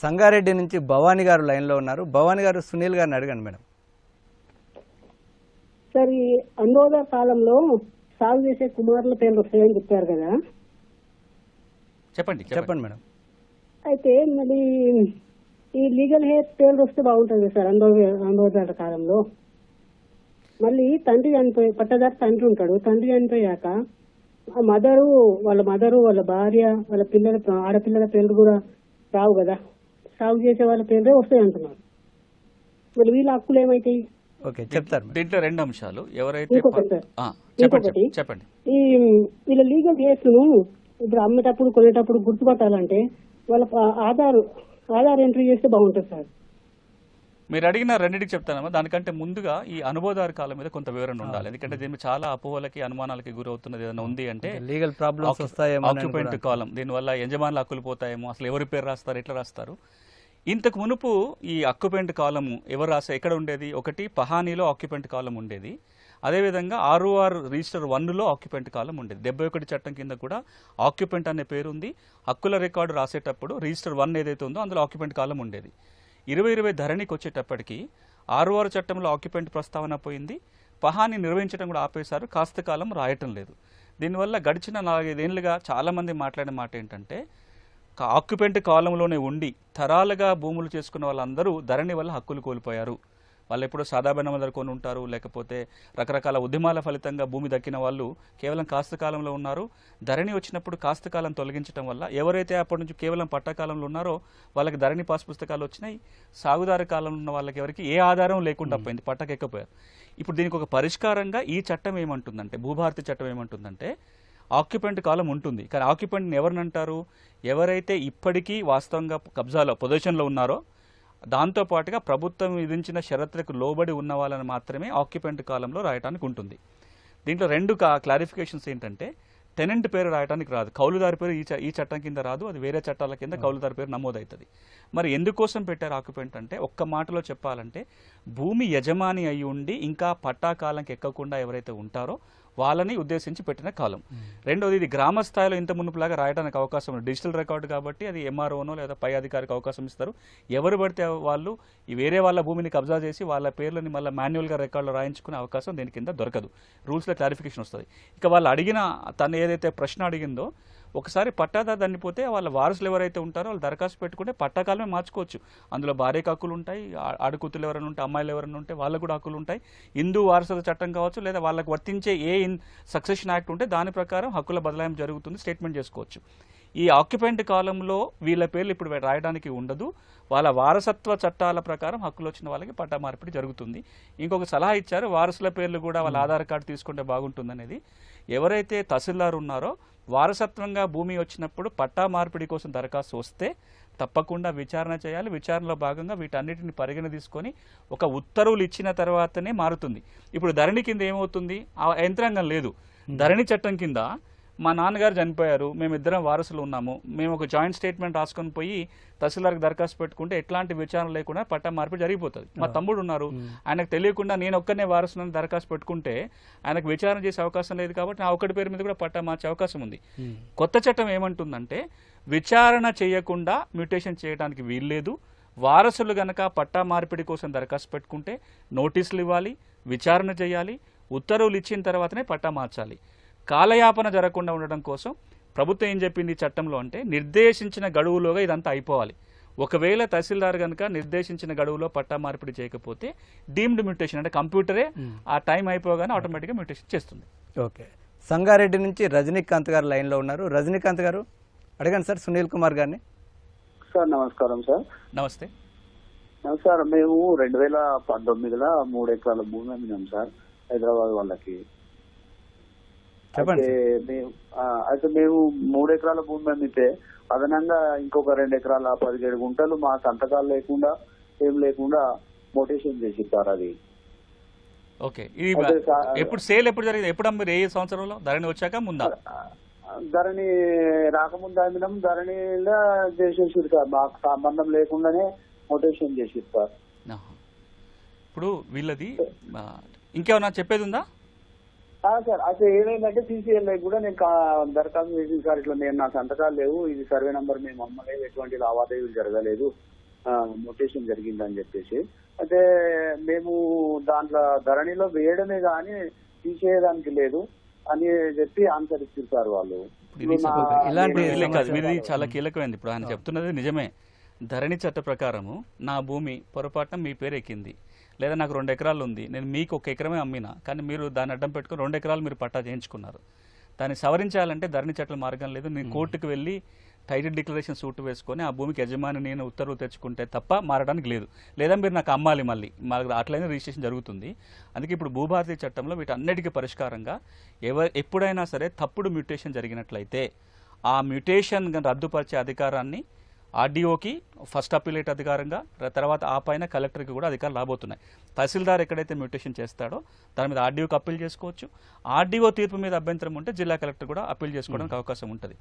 సంగారెడ్డి నుంచి భవానీ గారు లైన్లో ఉన్నారు. భవానీ గారు సునీల్ గారిని అడగండి మేడం. సార్, ఈ అనురోధ కాలంలో సాగు చేసే కుమారుల పేర్లు వస్తాయని చెప్పారు కదా, చెప్పండి మేడం. అయితే మరి ఈ లీగల్ హెయిర్ పేర్లు వస్తే బాగుంటుంది సార్ అనురోధ కాలంలో. మళ్ళీ తండ్రి చనిపోయి పట్టదారి తండ్రి ఉంటాడు, తండ్రి చనిపోయాక వాళ్ళ మదరు వాళ్ళ భార్య వాళ్ళ పిల్లల ఆడపిల్లల పేర్లు కూడా రావు కదా, సాగు చేసే వాళ్ళ పేర్లే వస్తాయి అంటున్నారు. మరి వీళ్ళ హక్కులు ఏమైతాయి? ఓకే, చెప్తారు. దీంట్లో 2 అంశాలు. ఎవరైతే చెప్పండి. ఈ వీళ్ళ లీగల్ హెయిర్స్ ను ఇప్పుడు అమ్మేటప్పుడు కొనేటప్పుడు గుర్తుపట్టాలంటే వాళ్ళ ఆధార్ ఎంట్రీ చేస్తే బాగుంటుంది సార్. మీరు అడిగిన రెండింటికి చెప్తానమ్మా. దానికంటే ముందుగా ఈ అనుభవదారు కాలం మీద కొంత వివరణ ఉండాలి. ఎందుకంటే దీని మీద చాలా అపోహలకి అనుమానాలకి గురవుతున్నది ఏదైనా ఉంది అంటే లీగల్ ప్రాబ్లమ్స్ వస్తాయేమో, ఆక్యుపెంట్ కాలం, దీనివల్ల యజమానుల హక్కులు పోతాయేమో, అసలు ఎవరి పేరు రాస్తారు, ఎట్లా రాస్తారు. ఇంతకు మునుపు ఈ ఆక్యుపెంట్ కాలము ఎవరు రాసే ఎక్కడ ఉండేది? ఒకటి పహానీలో ఆక్యుపెంట్ కాలం ఉండేది, అదేవిధంగా ROR రిజిస్టర్ 1లో ఆక్యుపెంట్ కాలం ఉండేది. 71 చట్టం కింద కూడా ఆక్యుపెంట్ అనే పేరు ఉంది. హక్కుల రికార్డు రాసేటప్పుడు రిజిస్టర్ 1 ఏదైతే ఉందో అందులో ఆక్యుపెంట్ కాలం ఉండేది. 2020 ధరణికి వచ్చేటప్పటికి ROR చట్టంలో ఆక్యుపెంట్ ప్రస్తావన పోయింది, పహాని నిర్వహించడం కూడా ఆపేశారు, కాస్త కాలం రాయటం లేదు. దీనివల్ల గడిచిన 4-5 ఏళ్లుగా చాలామంది మాట్లాడిన మాట ఏంటంటే ఆక్యుపెంట్ కాలంలోనే ఉండి తరాలుగా భూములు చేసుకున్న వాళ్ళందరూ ధరణి వల్ల హక్కులు కోల్పోయారు. వాళ్ళు ఎప్పుడో సాదాబైన దగ్గర కొని ఉంటారు, లేకపోతే రకరకాల ఉద్యమాల ఫలితంగా భూమి దక్కిన వాళ్ళు కేవలం కాస్త కాలంలో ఉన్నారు. ధరణి వచ్చినప్పుడు కాస్త కాలం తొలగించడం వల్ల ఎవరైతే అప్పటి నుంచి కేవలం పట్టాకాలంలో ఉన్నారో వాళ్ళకి ధరణి పాస్ పుస్తకాలు వచ్చినాయి. సాగుదారు కాలంలో ఉన్న వాళ్ళకి ఎవరికి ఏ ఆధారం లేకుండా పోయింది, పట్టకెక్కపోయారు. ఇప్పుడు దీనికి ఒక పరిష్కారంగా ఈ చట్టం ఏమంటుందంటే, భూభారతి చట్టం ఏమంటుందంటే ఆక్యుపెంట్ కాలం ఉంటుంది, కానీ ఆక్యుపెంట్ని ఎవరిని అంటారు? ఎవరైతే ఇప్పటికీ వాస్తవంగా కబ్జాలో పొజిషన్లో ఉన్నారో దాంతోపాటుగా ప్రభుత్వం విధించిన షరతులకు లోబడి ఉన్న వాళ్ళని మాత్రమే ఆక్యుపెంట్ కాలంలో రాయడానికి ఉంటుంది. దీంట్లో 2 క్లారిఫికేషన్స్ ఏంటంటే టెనెంట్ పేరు రాయడానికి రాదు, కౌలుదారి పేరు ఈ చట్టం కింద రాదు, అది వేరే చట్టాల కింద కౌలుదారి పేరు నమోదవుతుంది. మరి ఎందుకోసం పెట్టారు ఆక్యుపెంట్ అంటే, ఒక్క మాటలో చెప్పాలంటే భూమి యజమాని అయి ఉండి ఇంకా పట్టా కాలంకి ఎక్కకుండా ఎవరైతే ఉంటారో వాళ్ళని ఉద్దేశించి పెట్టిన కాలం. రెండోది, ఇది గ్రామ స్థాయిలో ఇంత మునుపులాగా రాయడానికి అవకాశం ఉంది. డిజిటల్ రికార్డు కాబట్టి అది MROనో లేదా పై అధికారికి అవకాశం ఇస్తారు. ఎవరు పడితే వాళ్ళు ఈ వేరే వాళ్ళ భూమిని కబ్జా చేసి వాళ్ళ పేర్లని మళ్ళీ మాన్యువల్గా రికార్డులో రాయించుకునే అవకాశం దీని కింద దొరకదు. రూల్స్లో క్లారిఫికేషన్ వస్తుంది. ఇక వాళ్ళు అడిగిన తను ఏదైతే ప్రశ్న అడిగిందో, ఒకసారి పట్టాదారు చనిపోతే వాళ్ళ వారసులు ఎవరైతే ఉంటారో వాళ్ళు దరఖాస్తు పెట్టుకుంటే పట్టాకాలమే మార్చుకోవచ్చు. అందులో భార్యకు హక్కులు ఉంటాయి, ఆడకూతులు ఎవరైనా ఉంటే, అమ్మాయిలు ఎవరైనా ఉంటే వాళ్ళకు కూడా హక్కులు ఉంటాయి. హిందూ వారసుల చట్టం కావచ్చు, లేదా వాళ్ళకు వర్తించే సక్సెషన్ యాక్ట్ ఉంటే దాని ప్రకారం హక్కుల బదలాయింపు జరుగుతుంది, స్టేట్మెంట్ చేసుకోవచ్చు. ఈ ఆక్యుపెంట్ కాలంలో వీళ్ళ పేర్లు ఇప్పుడు రాయడానికి ఉండదు. వాళ్ళ వారసత్వ చట్టాల ప్రకారం హక్కులు వచ్చిన వాళ్ళకి పట్టా మార్పిడి జరుగుతుంది. ఇంకొక సలహా ఇచ్చారు, వారసుల పేర్లు కూడా వాళ్ళ ఆధార్ కార్డు తీసుకుంటే బాగుంటుంది అనేది. ఎవరైతే తహసీల్దార్ ఉన్నారో వారసత్వంగా భూమి వచ్చినప్పుడు పట్టా మార్పిడి కోసం దరఖాస్తు వస్తే తప్పకుండా విచారణ చేయాలి. విచారణలో భాగంగా వీటన్నిటిని పరిగణ తీసుకొని ఒక ఉత్తర్వులు ఇచ్చిన తర్వాతనే మారుతుంది. ఇప్పుడు ధరణి కింద ఏమవుతుంది, ఆ యంత్రాంగం లేదు. ధరణి చట్టం కింద మా నాన్నగారు చనిపోయారు, మేమిద్దరం వారసులు ఉన్నాము, మేము ఒక జాయింట్ స్టేట్మెంట్ రాసుకొని పోయి తహసీల్దార్కి దరఖాస్తు పెట్టుకుంటే ఎట్లాంటి విచారణ లేకుండా పట్టా మార్పిడి జరిగిపోతుంది. మా తమ్ముడు ఉన్నారు, ఆయనకు తెలియకుండా నేను ఒక్కనే వారసులను దరఖాస్తు పెట్టుకుంటే ఆయనకు విచారణ చేసే అవకాశం లేదు, కాబట్టి నా ఒక్కటి పేరు మీద కూడా పట్టా మార్చే అవకాశం ఉంది. కొత్త చట్టం ఏమంటుందంటే విచారణ చేయకుండా మ్యూటేషన్ చేయడానికి వీల్లేదు. వారసులు గనక పట్టా మార్పిడి కోసం దరఖాస్తు పెట్టుకుంటే నోటీసులు ఇవ్వాలి, విచారణ చేయాలి, ఉత్తర్వులు ఇచ్చిన తర్వాతనే పట్టా మార్చాలి. కాలయాపన జరగకుండా ఉండడం కోసం ప్రభుత్వం ఏం చెప్పింది చట్టంలో అంటే, నిర్దేశించిన గడువులోగా ఇదంతా అయిపోవాలి. ఒకవేళ తహసీల్దార్ కనుక నిర్దేశించిన గడువులో పట్టా మార్పిడి చేయకపోతే డీమ్డ్ మ్యూటేషన్ అంటే కంప్యూటరే ఆ టైం అయిపోగానే ఆటోమేటిక్గా మ్యూటేషన్ చేస్తుంది. ఓకే, సంగారెడ్డి నుంచి రజనీకాంత్ గారు లైన్లో ఉన్నారు. రజనీకాంత్ గారు అడగండి సార్ సునీల్ కుమార్ గారిని. సార్ నమస్కారం సార్. నమస్తే సార్, మేము 2019లో 3 ఎకరాల భూమి అమ్మినాం సార్ హైదరాబాద్ వాళ్ళకి. అయితే మేము 3 ఎకరాల భూమి అమ్మితే అదనంగా ఇంకొక 2 ఎకరాల 17 గుంటలు మా సంతకాలు లేకుండా ఏం లేకుండా మోటేషన్ చేసి సార్ అది. ఓకే, ఇది ఎప్పుడు సేల్ ఎప్పుడు జరిగింది, ఎప్పుడు అమ్మారు, ఏ సంవత్సరంలో? ధరణి వచ్చాక ముందా? ధరణి రాకముందు అమ్మినాం, ధరణిలో చేసేసారు సార్, మాకు సంబంధం లేకుండానే మోటేషన్ చేసి సార్. ఇప్పుడు వీళ్ళది ఇంకేమన్నా చెప్పేది ఉందా? సార్ అయితే ఏమైందంటే CCL కూడా నేను దరఖాస్తు చేసింది సార్, ఇట్లా నేను నా సంతకాలు లేవు, ఇది సర్వే నంబర్ మేము అమ్మలేదు, ఎటువంటి లావాదేవీలు జరగలేదు, మోటేషన్ జరిగిందని చెప్పేసి. అయితే మేము దాంట్లో ధరణిలో వేయడమే కానీ తీసేయడానికి లేదు అని చెప్పి ఆన్సర్ ఇచ్చారు సార్ వాళ్ళు. ఇది చాలా కీలకమైంది. ఇప్పుడు ఆయన చెప్తున్నది నిజమే. ధరణి చట్ట ప్రకారము నా భూమి పొరపాటున మీ పేరు ఎక్కింది, లేదా నాకు 2 ఎకరాలు ఉంది, నేను మీకు 1 ఎకరమే అమ్మినా, కానీ మీరు దాన్ని అడ్డం పెట్టుకుని 2 ఎకరాలు మీరు పట్టా చేయించుకున్నారు. దాన్ని సవరించాలంటే ధరణి చట్టం మార్గం లేదు. నేను కోర్టుకు వెళ్ళి టైటిల్ డిక్లరేషన్ సూట్ వేసుకొని ఆ భూమికి యజమాని నేను ఉత్తర్వులు తెచ్చుకుంటే తప్ప మారడానికి లేదు, లేదా మీరు నాకు అమ్మాలి, మళ్ళీ మాకు అట్లయినా రిజిస్ట్రేషన్ జరుగుతుంది. అందుకే ఇప్పుడు భూభారతి చట్టంలో వీటన్నిటికీ పరిష్కారంగా ఎప్పుడైనా సరే తప్పుడు మ్యూటేషన్ జరిగినట్లయితే ఆ మ్యూటేషన్ రద్దుపరిచే అధికారాన్ని ఆర్డీఓకి ఫస్ట్ అప్పీలేట్ అధికారంగా తర్వాత ఆ పైన కలెక్టర్కి కూడా అధికారులు రాబోతున్నాయి. తహసీల్దార్ ఎక్కడైతే మ్యూటేషన్ చేస్తాడో దాని మీద ఆర్డీఓకి అప్పీల్ చేసుకోవచ్చు. ఆర్డీఓ తీర్పు మీద అభ్యంతరం ఉంటే జిల్లా కలెక్టర్ కూడా అప్పీల్ చేసుకోవడానికి అవకాశం ఉంటుంది.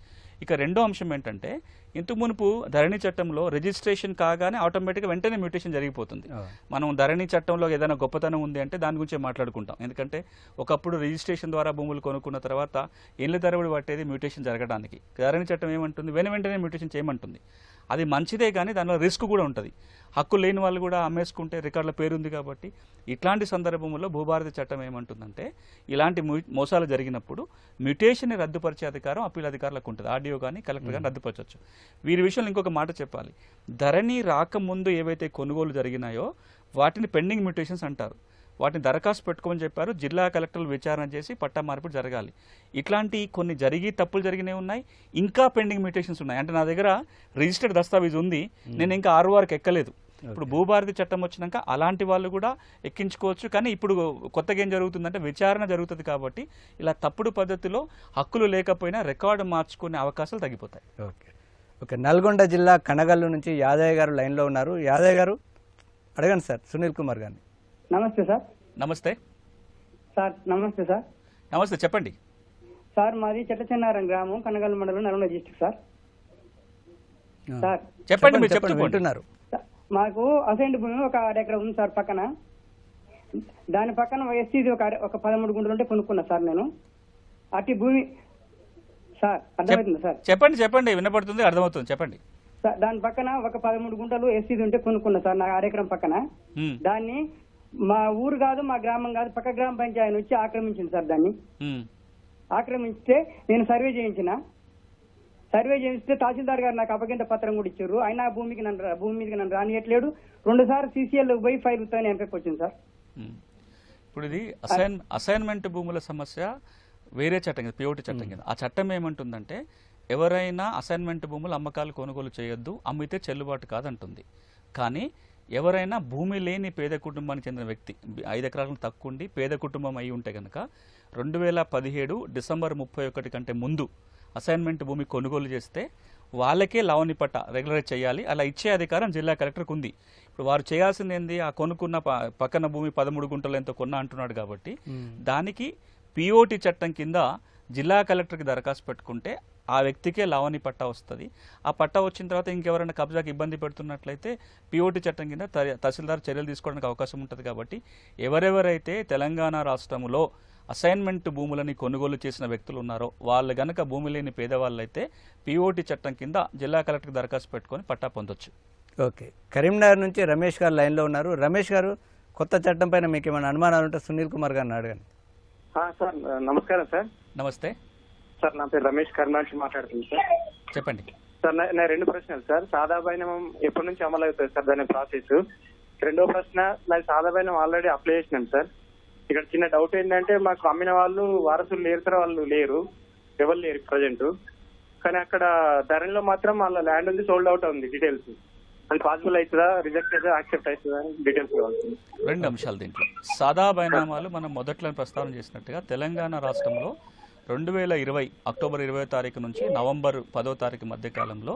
ఇక రెండో అంశం ఏంటంటే ఇంతకు మునుపు ధరణి చట్టంలో రిజిస్ట్రేషన్ కాగానే ఆటోమేటిక్గా వెంటనే మ్యూటేషన్ జరిగిపోతుంది. మనం ధరణి చట్టంలో ఏదైనా గొప్పతనం ఉంది అంటే దాని గురించే మాట్లాడుకుంటాం. ఎందుకంటే ఒకప్పుడు రిజిస్ట్రేషన్ ద్వారా భూములు కొనుక్కున్న తర్వాత ఏళ్ళ తరబడి పట్టేది మ్యూటేషన్ జరగడానికి. ధరణి చట్టం ఏమంటుంది, వెంటనే మ్యూటేషన్ చేయమంటుంది. అది మంచిదే, కానీ దానిలో రిస్క్ కూడా ఉంటుంది. హక్కు లేని వాళ్ళు కూడా అమ్మేసుకుంటే రికార్డుల పేరుంది కాబట్టి ఇట్లాంటి సందర్భంలో భూభారతి చట్టం ఏమంటుందంటే ఇలాంటి మోసాలు జరిగినప్పుడు మ్యూటేషన్ రద్దుపరిచే అధికారం అప్పీల్ అధికారులకు ఉంటుంది. ఆర్డీఓ కానీ కలెక్టర్ కానీ రద్దుపరచవచ్చు. వీరి విషయంలో ఇంకొక మాట చెప్పాలి. ధరణి రాకముందు ఏవైతే కొనుగోలు జరిగినాయో వాటిని పెండింగ్ మ్యూటేషన్స్ అంటారు. వాటిని దరఖాస్తు పెట్టుకోమని చెప్పారు. జిల్లా కలెక్టర్లు విచారణ చేసి పట్టా మార్పిడి జరగాలి. ఇట్లాంటి కొన్ని తప్పులు జరిగినవి ఉన్నాయి, ఇంకా పెండింగ్ మ్యూటేషన్స్ ఉన్నాయి. అంటే నా దగ్గర రిజిస్టర్డ్ దస్తావేజ్ ఉంది, నేను ఇంకా 6 వరకు ఎక్కలేదు. ఇప్పుడు భూభారతి చట్టం వచ్చినాక అలాంటి వాళ్ళు కూడా ఎక్కించుకోవచ్చు. కానీ ఇప్పుడు కొత్తగా ఏం జరుగుతుందంటే విచారణ జరుగుతుంది కాబట్టి ఇలా తప్పుడు పద్ధతిలో హక్కులు లేకపోయినా రికార్డు మార్చుకునే అవకాశాలు తగ్గిపోతాయి. ఓకే, నల్గొండ జిల్లా కనగల్లు నుంచి యాదయ్య గారు లైన్లో ఉన్నారు. యాదయ్య గారు అడగండి సార్. సునీల్ కుమార్ గారిని. నమస్తే సార్. నమస్తే సార్. నమస్తే సార్. నమస్తే, చెప్పండి సార్. మాది చెట్టచెన్నారం గ్రామం, కనగల్ మండలం, నల్గొండ డిస్ట్రిక్ట్ సార్. సార్ చెప్పండి, మీరు చెప్తున్నారు. మాకు అసైన్డ్ భూమి ఒక 6 ఎకరం ఉంది సార్ పక్కన. దాని పక్కన ఎస్టీది ఒక 13 గుంటలు ఉంటే కొనుక్కున్నా సార్ నేను. అట్టి భూమి సార్ అర్థమవుతుంది సార్? చెప్పండి, వినపడుతుంది, అర్థమవుతుంది, చెప్పండి. దాని పక్కన ఒక 13 గుంటలు ఎస్టీది ఉంటే కొనుక్కున్నా సార్, నా 6 ఎకరం పక్కన. దాన్ని మా ఊరు కాదు, మా గ్రామం కాదు, పక్క గ్రామ పంచాయతీ వచ్చి ఆక్రమించింది సార్. దాన్ని ఆక్రమించితే నేను సర్వే చేయిస్తే తహసీల్దార్ గారు నాకు అప్పగింత పత్రం కూడా ఇచ్చారు. అయినా భూమి మీదకి నన్ను రానియట్లేడు. 2 సార్లు సీసీఎల్ పోయి ఫైల్ ఎంపీకి వచ్చింది సార్. ఇప్పుడు ఇది అసైన్మెంట్ భూముల సమస్య వేరే చట్టం కింద, పిఓటి చట్టం కింద. ఆ చట్టం ఏమంటుందంటే ఎవరైనా అసైన్మెంట్ భూములు అమ్మకాలు కొనుగోలు చేయొద్దు, అమ్మితే చెల్లుబాటు కాదంటుంది. కానీ ఎవరైనా భూమి లేని పేద కుటుంబానికి చెందిన వ్యక్తి 5 ఎకరాలకు తక్కువ ఉండి పేద కుటుంబం అయి ఉంటే కనుక 2017 డిసెంబర్ 31 కంటే ముందు అసైన్మెంట్ భూమి కొనుగోలు చేస్తే వాళ్ళకే లావణి పట్టా రెగ్యులరైజ్ చేయాలి. అలా ఇచ్చే అధికారం జిల్లా కలెక్టర్కి ఉంది. ఇప్పుడు వారు చేయాల్సింది ఏంది, ఆ కొనుక్కున్న పక్కన భూమి 13 గుంటలు ఎంతో కొన్నా అంటున్నాడు కాబట్టి దానికి పిఓటి చట్టం కింద జిల్లా కలెక్టర్కి దరఖాస్తు పెట్టుకుంటే ఆ వ్యక్తికే లావణి పట్టా వస్తుంది. ఆ పట్టా వచ్చిన తర్వాత ఇంకెవరైనా కబ్జాకి ఇబ్బంది పెడుతున్నట్లయితే పిఓటి చట్టం కింద తహసీల్దార్ చర్యలు తీసుకోవడానికి అవకాశం ఉంటుంది. కాబట్టి ఎవరెవరైతే తెలంగాణ రాష్ట్రంలో అసైన్మెంట్ భూములని కొనుగోలు చేసిన వ్యక్తులు ఉన్నారో వాళ్ళు గనక భూమి లేని పేదవాళ్ళైతే పిఓటి చట్టం కింద జిల్లా కలెక్టర్కి దరఖాస్తు పెట్టుకొని పట్టా పొందొచ్చు. ఓకే, కరీంనగర్ నుంచి రమేష్ గారు లైన్లో ఉన్నారు. రమేష్ గారు, కొత్త చట్టం పైన మీకు ఏమైనా అనుమానాలు ఉంటే సునీల్ కుమార్ గారిని అడగండి. సార్ నమస్కారం సార్. నమస్తే సార్, నా పేరు రమేష్ కర్ణాక్షి మాట్లాడుతుంది సార్. చెప్పండి సార్. నా 2 ప్రశ్నలు సార్. సాదా బైనం ఎప్పటి నుంచి అమలు అవుతుంది సార్ దాని ప్రాసెస్? రెండో ప్రశ్న, నాకు సాదా బైనం ఆల్రెడీ అప్లై చేసినాను సార్. ఇక్కడ చిన్న డౌట్ ఏంటంటే మాకు అమ్మిన వాళ్ళు వారసులు లేరు సార్, వాళ్ళు లేరు, ఎవరు లేరు ప్రజెంట్. కానీ అక్కడ ధరణిలో మాత్రం వాళ్ళ ల్యాండ్ ఉంది, సోల్డ్ అవుట్ ఉంది. డీటెయిల్స్ అది పాసిబుల్ అవుతుందా, రిజెక్ట్ అవుతుందా, యాక్సెప్ట్ అవుతుందా అని డీటెయిల్స్ కావాలి. 2 అంశాలు దీంట్లో. సాదా బైనామాలు మనం మొదట్లో ప్రస్తావన చేసినట్టుగా తెలంగాణ రాష్ట్రంలో 2020 అక్టోబర్ 20వ తారీఖు నుంచి నవంబర్ 10వ తారీఖు మధ్య కాలంలో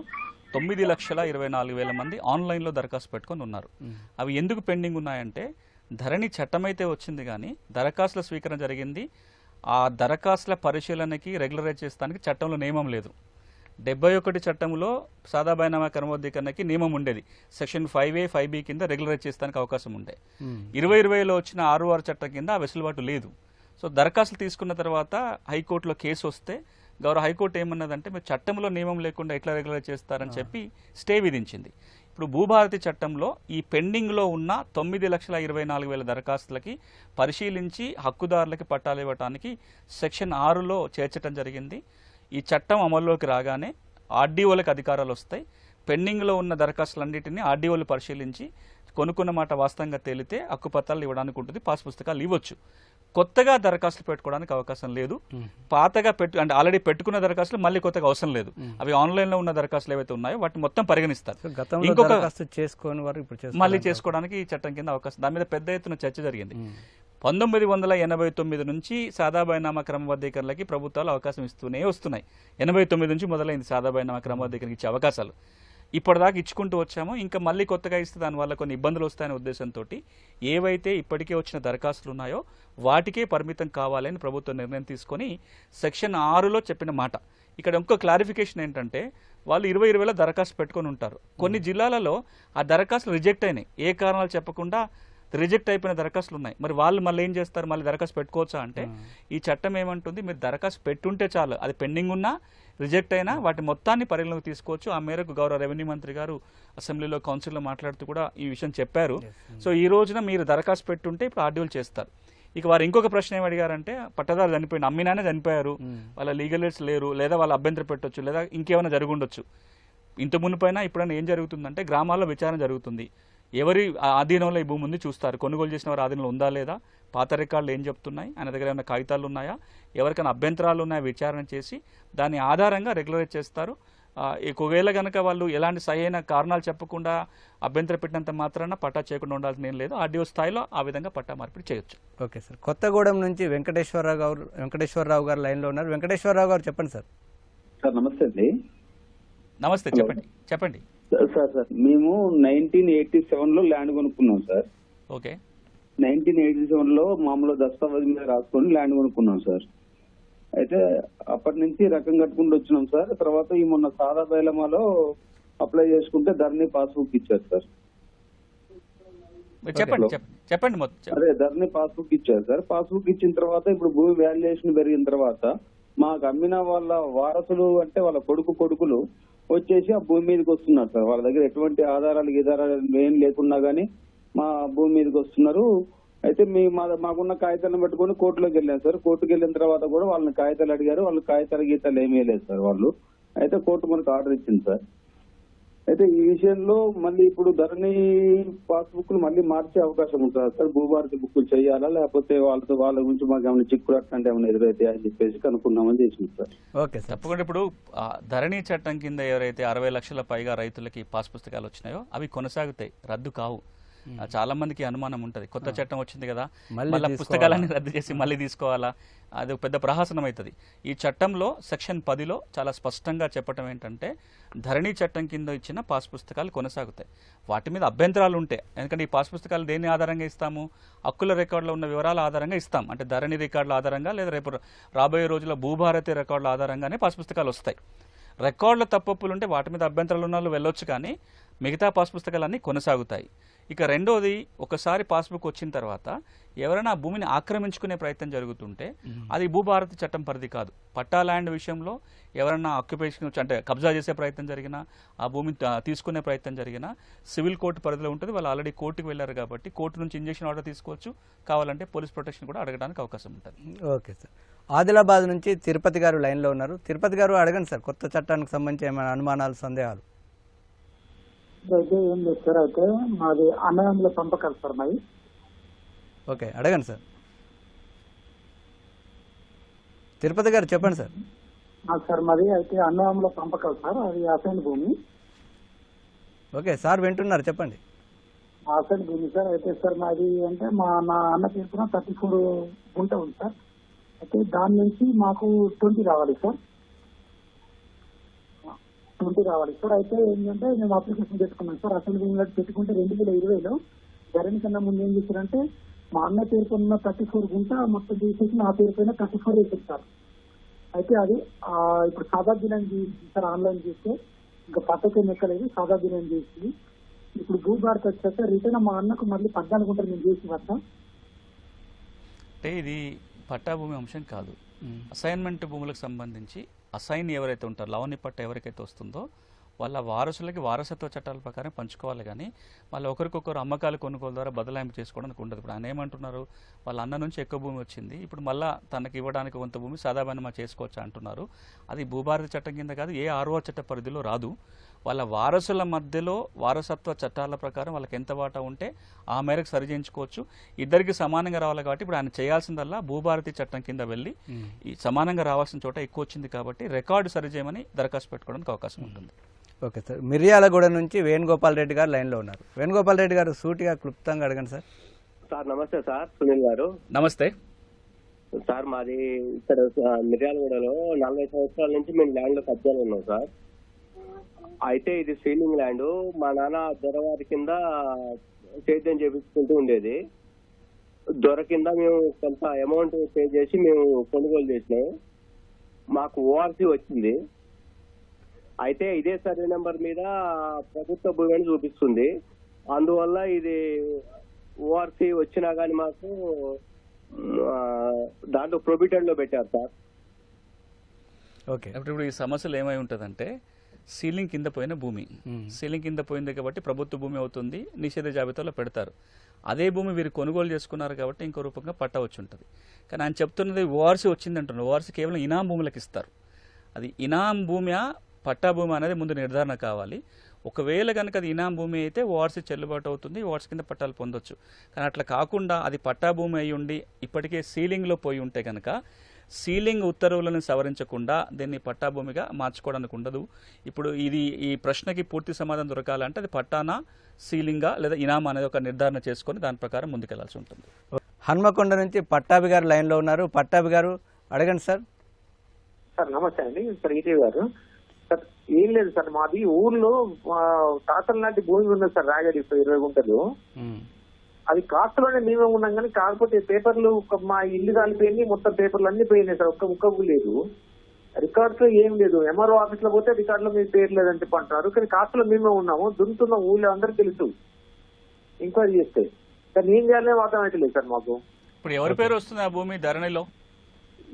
9,24,000 మంది ఆన్లైన్లో దరఖాస్తు పెట్టుకొని ఉన్నారు. అవి ఎందుకు పెండింగ్ ఉన్నాయంటే ధరణి చట్టం అయితే వచ్చింది, కానీ దరఖాస్తుల స్వీకరణ జరిగింది. ఆ దరఖాస్తుల పరిశీలనకి రెగ్యులరైజ్ చేస్తానికి చట్టంలో నియమం లేదు. 71 చట్టంలో సాదా బైనామా క్రమబద్ధీకరణకి నియమం ఉండేది. సెక్షన్ 5A 5B కింద రెగ్యులరైజ్ చేస్తానికి అవకాశం ఉండే. 2020లో వచ్చిన 6 చట్టం కింద ఆ వెసులుబాటు లేదు. సో దరఖాస్తులు తీసుకున్న తర్వాత హైకోర్టులో కేసు వస్తే గౌరవ హైకోర్టు ఏమన్నదంటే మీరు చట్టంలో నియమం లేకుండా ఎట్లా రెగ్యులరైజ్ చేస్తారని చెప్పి స్టే విధించింది. ఇప్పుడు భూభారతి చట్టంలో ఈ పెండింగ్లో ఉన్న 9,24,000 దరఖాస్తులకి పరిశీలించి హక్కుదారులకి పట్టాలు ఇవ్వడానికి సెక్షన్ 6లో చేర్చడం జరిగింది. ఈ చట్టం అమల్లోకి రాగానే ఆర్డీఓలకు అధికారాలు వస్తాయి. పెండింగ్లో ఉన్న దరఖాస్తులన్నింటినీ ఆర్డీఓలు పరిశీలించి కొనుక్కున్న మాట వాస్తవంగా తేలితే హక్కుపత్రాలు ఇవ్వడానికి ఉంటుంది, పాస్ పుస్తకాలు ఇవ్వచ్చు. కొత్తగా దరఖాస్తులు పెట్టుకోవడానికి అవకాశం లేదు. పాతగా అంటే ఆల్రెడీ పెట్టుకున్న దరఖాస్తులు మళ్ళీ కొత్తగా అవసరం లేదు. అవి ఆన్లైన్లో ఉన్న దరఖాస్తులు ఏవైతే ఉన్నాయో వాటిని మొత్తం పరిగణిస్తారు. ఇంకొక మళ్ళీ చేసుకోవడానికి ఈ చట్టం కింద అవకాశం. దాని మీద పెద్ద ఎత్తున చర్చ జరిగింది. 1989 నుంచి సాదా బైనామా క్రమబద్ధీకరణలకి ప్రభుత్వాలు అవకాశం ఇస్తూనే వస్తున్నాయి. 89 నుంచి మొదలైంది సాదా బైనామా క్రమబద్ధీకరణకి ఇచ్చే అవకాశాలు. ఇప్పటిదాకా ఇచ్చుకుంటూ వచ్చామో ఇంకా మళ్ళీ కొత్తగా ఇస్తే దానివల్ల కొన్ని ఇబ్బందులు వస్తాయనే ఉద్దేశంతో ఏవైతే ఇప్పటికే వచ్చిన దరఖాస్తులు ఉన్నాయో వాటికే పరిమితం కావాలని ప్రభుత్వం నిర్ణయం తీసుకొని సెక్షన్ 6లో చెప్పిన మాట. ఇక్కడ ఇంకో క్లారిఫికేషన్ ఏంటంటే వాళ్ళు 20,000 దరఖాస్తు పెట్టుకొని ఉంటారు. కొన్ని జిల్లాలలో ఆ దరఖాస్తులు రిజెక్ట్ అయినాయి, ఏ కారణాలు చెప్పకుండా రిజెక్ట్ అయిపోయిన దరఖాస్తులు ఉన్నాయి. మరి వాళ్ళు మళ్ళీ ఏం చేస్తారు, మళ్ళీ దరఖాస్తు పెట్టుకోవచ్చా అంటే ఈ చట్టం ఏమంటుంది, మీరు దరఖాస్తు పెట్టుంటే చాలు, అది పెండింగ్ ఉన్నా రిజెక్ట్ అయినా వాటి మొత్తాన్ని పరిగణలోకి తీసుకోవచ్చు. ఆ మేరకు గౌరవ రెవెన్యూ మంత్రి గారు అసెంబ్లీలో కౌన్సిల్లో మాట్లాడుతూ కూడా ఈ విషయం చెప్పారు. సో ఈ రోజున మీరు దరఖాస్తు పెట్టుంటే ఇప్పుడు ఆర్డీఓలు చేస్తారు. ఇక వారు ఇంకొక ప్రశ్న ఏమి అడిగారంటే, పట్టదారు చనిపోయిన అమ్మినానే చనిపోయారు, వాళ్ళ లీగల్ ఎయిడ్స్ లేరు, లేదా వాళ్ళ అభ్యంతరం పెట్టొచ్చు, లేదా ఇంకేమైనా జరుగుండొచ్చు. ఇంత మునిపైన ఇప్పుడైనా ఏం జరుగుతుందంటే గ్రామాల్లో విచారణ జరుగుతుంది. ఎవరి ఆధీనంలో ఈ భూమి ఉంది చూస్తారు, కొనుగోలు చేసిన వారి ఆధీనంలో ఉందా లేదా, పాత రికార్డులు ఏం చెప్తున్నాయి, ఆయన దగ్గర ఏమైనా కాగితాలు ఉన్నాయా, ఎవరికైనా అభ్యంతరాలు ఉన్నాయా విచారణ చేసి దాని ఆధారంగా రెగ్యులరైజ్ చేస్తారు. ఒకవేళ కనుక వాళ్ళు ఎలాంటి సరైన కారణాలు చెప్పకుండా అభ్యంతరం పెట్టినంత మాత్రాన పట్టా చేయకుండా ఉండాల్సిన ఏం లేదు. ఆర్డీఓ స్థాయిలో ఆ విధంగా పట్టా మార్పిడి చేయొచ్చు. ఓకే సార్, కొత్తగూడెం నుంచి వెంకటేశ్వరరావు గారు లైన్లో ఉన్నారు. వెంకటేశ్వరరావు గారు చెప్పండి సార్. సార్ నమస్తే అండి. నమస్తే, చెప్పండి. సార్ మేము 1987లో ల్యాండ్ కొనుక్కున్నాం సార్. ఓకే. 1987లో మామూలు దస్తావేజ్ మీద రాసుకొని ల్యాండ్ కొనుక్కున్నాం సార్. అయితే అప్పటి నుంచి రకం కట్టుకుంటూ వచ్చినాం సార్. తర్వాత ఈ మొన్న సాదా బైలమాలో అప్లై చేసుకుంటే ధరణి పాస్బుక్ ఇచ్చారు సార్. చెప్పండి మొత్తం. అదే ధరణి పాస్బుక్ ఇచ్చారు సార్. పాస్బుక్ ఇచ్చిన తర్వాత ఇప్పుడు భూమి వాల్యుయేషన్ పెరిగిన తర్వాత మాకు అమ్మిన వాళ్ళ వారసులు అంటే వాళ్ళ కొడుకులు వచ్చేసి ఆ భూమి మీదకి వస్తున్నారు సార్. వాళ్ళ దగ్గర ఎటువంటి ఆధారాలు ఏం లేకున్నా గానీ మా భూమి మీదకి వస్తున్నారు. అయితే మాకున్న కాగితాలను పెట్టుకుని కోర్టులోకి వెళ్ళాం సార్. కోర్టుకు వెళ్ళిన తర్వాత కూడా వాళ్ళని కాగితాలు అడిగారు. వాళ్ళు గీతాలు ఏమీ లేదు సార్ వాళ్ళు. అయితే కోర్టు మనకు ఆర్డర్ ఇచ్చింది సార్. అయితే ఈ విషయంలో మళ్ళీ ఇప్పుడు ధరణి పాస్బుక్ మళ్ళీ మార్చే అవకాశం ఉంటుందా సార్? భూభారతి బుక్కులు చేయాలా, లేకపోతే వాళ్ళ గురించి మాకు ఏమైనా చిక్కులు అట్లాంటి ఏమైనా ఎదురైతే అని చెప్పేసి కనుక్కున్నామని చేసింది సార్. ఓకే, తప్పకుండా. ఇప్పుడు ధరణి చట్టం కింద ఎవరైతే 60 లక్షల పైగా రైతులకి పాస్ పుస్తకాలు వచ్చినాయో అవి కొనసాగుతాయి, రద్దు కావు. చాలా మందికి అనుమానం ఉంటది, కొత్త చట్టం వచ్చింది కదా మళ్ళీ పుస్తకాలన్నీ రద్దు చేసి మళ్ళీ తీసుకోవాలా, అది ఒక పెద్ద ప్రహసనం అవుతుంది. ఈ చట్టంలో సెక్షన్ 10లో చాలా స్పష్టంగా చెప్పడం ఏంటంటే ధరణి చట్టం కింద ఇచ్చిన పాస్ పుస్తకాలు కొనసాగుతాయి. వాటి మీద అభ్యంతరాలు ఉంటాయి, ఎందుకంటే ఈ పాస్ పుస్తకాలు దేని ఆధారంగా ఇస్తాము, హక్కుల రికార్డులో ఉన్న వివరాల ఆధారంగా ఇస్తాం. అంటే ధరణి రికార్డుల ఆధారంగా లేదా రేపు రాబోయే రోజుల్లో భూభారతి రికార్డుల ఆధారంగానే పాస్ పుస్తకాలు వస్తాయి. రికార్డుల తప్పులు ఉంటే వాటి మీద అభ్యంతరాలు ఉన్న వాళ్ళు వెళ్ళొచ్చు, కానీ మిగతా పాస్ పుస్తకాలన్నీ కొనసాగుతాయి. ఇక రెండోది, ఒకసారి పాస్బుక్ వచ్చిన తర్వాత ఎవరైనా ఆ భూమిని ఆక్రమించుకునే ప్రయత్నం జరుగుతుంటే అది భూభారతి చట్టం పరిధి కాదు. పట్టా ల్యాండ్ విషయంలో ఎవరైనా ఆక్యుపేషన్ అంటే కబ్జా చేసే ప్రయత్నం జరిగినా, ఆ భూమిని తీసుకునే ప్రయత్నం జరిగినా సివిల్ కోర్టు పరిధిలో ఉంటుంది. వాళ్ళు ఆల్రెడీ కోర్టుకు వెళ్ళారు కాబట్టి కోర్టు నుంచి ఇంజెక్షన్ ఆర్డర్ తీసుకోవచ్చు, కావాలంటే పోలీస్ ప్రొటెక్షన్ కూడా అడగడానికి అవకాశం ఉంటుంది. ఓకే సార్, ఆదిలాబాద్ నుంచి తిరుపతి గారు లైన్లో ఉన్నారు. తిరుపతి గారు అడగండి సార్, కొత్త చట్టానికి సంబంధించి ఏమైనా అనుమానాలు, సందేహాలు. అయితే ఏం లేదు సార్, అయితే మాది అన్నయంలో పంపకాలు సార్ మాది. ఓకే, అడగండి సార్. తిరుపతి గారు చెప్పండి సార్. సార్ మాది అయితే అన్నయంలో పంపకాలు సార్, అది అసైన్ భూమి. ఓకే సార్, వింటున్నారు, చెప్పండి. అసైన్ భూమి సార్. అయితే సార్ మాది అంటే నా అన్న పేరున 34 గుంట ఉంది సార్. అయితే దాని నుంచి మాకు 20 రావాలి సార్. 20 రావాలి సార్. అయితే ఏంటంటే మేము అప్లికేషన్ పెట్టుకున్నాం సార్. అసలు భూమిలో పెట్టుకుంటే 2020లో ధరణి కన్నా ముందు ఏం చేశారంటే మా అన్న పేరుకున్న 34 గుంట మొత్తం తీసేసి నా పేరు పైన 34 వేసారు సార్. అయితే అది ఇప్పుడు సాదా దినం సార్ ఆన్లైన్ చేస్తే ఇంకా పట్టకేం ఎక్కలేదు, సాదా దినం చేసి ఇప్పుడు భూభారతి వచ్చాక రిటర్న్ మా అన్నకు మళ్ళీ 14 గుంటలు మేము చేసి పడతాం. అంటే ఇది పట్టా భూమి అంశం కాదు, అసైన్మెంట్ భూములకు సంబంధించి అసైన్ ఎవరైతే ఉంటారో లవణి పట్ట ఎవరికైతే వస్తుందో వాళ్ళ వారసులకి వారసత్వ చట్టాల ప్రకారం పంచుకోవాలి, కానీ వాళ్ళ ఒకరికొకరు అమ్మకాలు కొనుగోలు ద్వారా బదలాయింపు చేసుకోవడానికి ఉండదు. ఇప్పుడు ఆయన ఏమంటున్నారు, వాళ్ళ అన్న నుంచి ఎక్కువ భూమి వచ్చింది, ఇప్పుడు మళ్ళీ తనకి ఇవ్వడానికి కొంత భూమి సాదాబైన చేసుకోవచ్చా అంటున్నారు. అది భూభారతి చట్టం కింద కాదు, ఏ ఆర్ఓ చట్ట పరిధిలో రాదు. వాళ్ళ వారసుల మధ్యలో వారసత్వ చట్టాల ప్రకారం వాళ్ళకి ఎంత వాటా ఉంటే ఆ మేరకు సరి చేయించుకోవచ్చు. ఇద్దరికి సమానంగా రావాలి కాబట్టి ఇప్పుడు ఆయన చేయాల్సిందల్లా భూభారతి చట్టం కింద వెళ్ళి ఈ సమానంగా రావాల్సిన చోట ఎక్కువ వచ్చింది కాబట్టి రికార్డు సరి చేయమని దరఖాస్తు పెట్టుకోవడానికి అవకాశం ఉంటుంది. ఓకే సార్, మిర్యాలగూడ నుంచి వేణుగోపాల్ రెడ్డి గారు లైన్లో ఉన్నారు. వేణుగోపాల్ రెడ్డి గారు సూటిగా క్లుప్తంగా అడగండి సార్. సార్ నమస్తే సార్, సునీల్ గారు. నమస్తే సార్, మాది ఇక్కడ మిర్యాలగూడలో 40 సంవత్సరాల నుంచి మేము ల్యాండ్ లో కబ్జాలు ఉన్నాం సార్. అయితే ఇది సీలింగ్ ల్యాండ్. మా నాన్న దొరవారి కింద సేద్యం చేపించుకుంటూ ఉండేది. దొర కింద మేము కొంత అమౌంట్ పే చేసి మేము కొనుగోలు చేసినాం. మాకు ఓఆర్సీ వచ్చింది. అయితే ఇదే సర్వే నెంబర్ మీద ప్రభుత్వ భూమిని చూపిస్తుంది. అందువల్ల ఇది ఓఆర్సీ వచ్చినా కానీ మాకు దాంట్లో ప్రొబిటెడ్ లో పెట్టారు సార్. ఓకే, ఇప్పుడు ఈ సమస్యలు ఏమై ఉంటుందంటే సీలింగ్ కింద పోయిన భూమి, సీలింగ్ కింద పోయింది కాబట్టి ప్రభుత్వ భూమి అవుతుంది, నిషేధ జాబితాలో పెడతారు. అదే భూమి వీరు కొనుగోలు చేసుకున్నారు కాబట్టి ఇంకో రూపంగా పట్ట వచ్చి ఉంటుంది. కానీ ఆయన చెప్తున్నది ఓఆర్సీ వచ్చింది అంటున్నారు. ఓఆర్సీ కేవలం ఇనాం భూములకు ఇస్తారు. అది ఇనాం భూమి పట్టా భూమి అనేది ముందు నిర్ధారణ కావాలి. ఒకవేళ కనుక అది ఇనాం భూమి అయితే ఓఆర్సీ చెల్లుబాటు అవుతుంది, ఓఆర్సీ కింద పట్టాలు పొందొచ్చు. కానీ అట్లా కాకుండా అది పట్టా భూమి అయి ఉండి ఇప్పటికే సీలింగ్లో పోయి ఉంటే కనుక సీలింగ్ ఉత్తర్వులను సవరించకుండా దీన్ని పట్టా భూమిగా మార్చుకోవడానికి ఉండదు. ఇప్పుడు ఈ ప్రశ్నకి పూర్తి సమాధానం దొరకాలంటే అది పట్టానా, సీలింగా లేదా ఇనామా అనేది ఒక నిర్ధారణ చేసుకొని దాని ప్రకారం ముందుకెళ్లాల్సి ఉంటుంది. హన్మకొండ నుంచి పట్టాభి గారు లైన్లో ఉన్నారు. పట్టాభి గారు అడగండి సార్. సార్ నమస్తే అండి. సార్ ఈటీ గారు. సార్ ఏం లేదు సార్, మాది ఊర్లో తాతల లాంటి భూమి ఉన్నది సార్, రాగడి 20 గుంటలు. అది కాస్ట్లోనే మేమే ఉన్నాం కానీ కాకపోతే పేపర్లు మా ఇల్లు కాలిపోయింది, మొత్తం పేపర్లు అన్ని పోయినాయి సార్, ఒక్క ముక్క లేదు. రికార్డ్స్ లో ఏం లేదు. ఎంఆర్ఓ ఆఫీస్ లో పోతే రికార్డ్ లో మీ పేరు లేదని చెప్పి అంటున్నారు. కానీ కాస్ట్ లో మేమే ఉన్నాము, దున్నుతున్నాం, ఊళ్ళో అందరికి తెలుసు ఎంక్వైరీ చేస్తే. కానీ ఏం చేయాలనే వాతావరణం అయితే లేదు సార్ మాకు. ఇప్పుడు ఎవరి పేరు వస్తుంది ఆ భూమి ధరణిలో?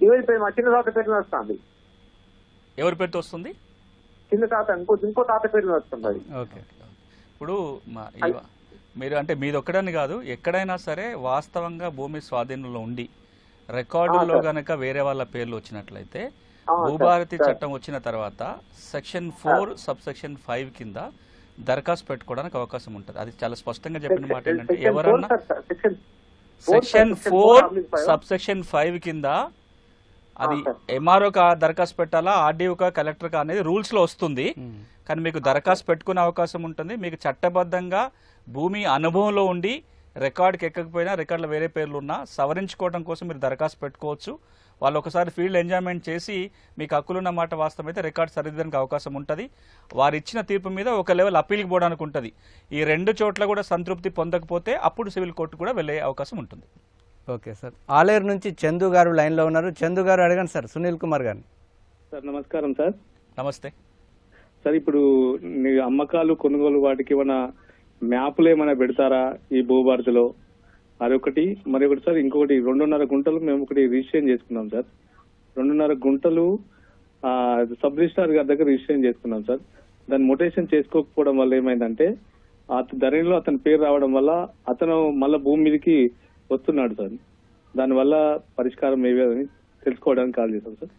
ఎవరి పేరు? మా చిన్న తాత పేరు వస్తుంది. ఎవరి పేరుతో వస్తుంది? చిన్న తాత ఇంకో తాత పేరు వస్తుంది. ఓకే, ఇప్పుడు మీరు అంటే మీది ఒక్కడని కాదు, ఎక్కడైనా సరే వాస్తవంగా భూమి స్వాధీనంలో ఉండి రికార్డుల్లో గనక వేరే వాళ్ళ పేర్లు వచ్చినట్లయితే భూభారతి చట్టం వచ్చిన తర్వాత సెక్షన్ 4 సబ్సెక్షన్ 5 కింద దరఖాస్తు పెట్టుకోవడానికి అవకాశం ఉంటుంది. అది చాలా స్పష్టంగా చెప్పిన మాట ఏంటంటే ఎవరన్నా సెక్షన్ 4 సబ్సెక్షన్ 5 కింద అది ఎంఆర్ఓ దరఖాస్తు పెట్టాలా, ఆర్డీఓకా, కలెక్టర్కా అనేది రూల్స్ లో వస్తుంది. కానీ మీకు దరఖాస్తు పెట్టుకునే అవకాశం ఉంటుంది. మీకు చట్టబద్ధంగా భూమి అనుభవంలో ఉండి రికార్డుకి ఎక్కకపోయినా రికార్డులో వేరే పేర్లు ఉన్నా సవరించుకోవడం కోసం మీరు దరఖాస్తు పెట్టుకోవచ్చు. వాళ్ళు ఒకసారి ఫీల్డ్ ఎంజాయ్మెంట్ చేసి మీకు హక్కులున్న మాట వాస్తవమైతే రికార్డు సరిదిద్దడానికి అవకాశం ఉంటుంది. వారు ఇచ్చిన తీర్పు మీద ఒక లెవెల్ అప్పీల్కి పోవడానికి ఉంటుంది. ఈ 2 చోట్ల కూడా సంతృప్తి పొందకపోతే అప్పుడు సివిల్ కోర్టు కూడా వెళ్ళే అవకాశం ఉంటుంది. ఓకే సార్, ఆలేరు నుంచి చందు గారు లైన్లో ఉన్నారు. చందు గారు అడగండి సార్. సునీల్ కుమార్ గారిని. సార్ నమస్కారం సార్. నమస్తే సార్, ఇప్పుడు అమ్మకాలు కొనుగోలు వాటికి ఏమైనా మ్యాప్లు ఏమైనా పెడతారా ఈ భూభారతిలో? మరొకటి సార్, ఇంకొకటి 2.5 గుంటలు మేము ఒకటి రిజిస్ట్రేషన్ చేసుకున్నాం సార్. 2.5 గుంటలు సబ్ రిజిస్ట్రార్ గారి దగ్గర రిజిస్ట్రేషన్ చేసుకున్నాం సార్. దాన్ని మొటేషన్ చేసుకోకపోవడం వల్ల ఏమైందంటే ధరణిలో అతని పేరు రావడం వల్ల అతను మళ్ళీ భూమి మీదకి వస్తున్నాడు సార్. దానివల్ల పరిష్కారం ఏదని తెలుసుకోవడానికి కాల్ చేశాం సార్.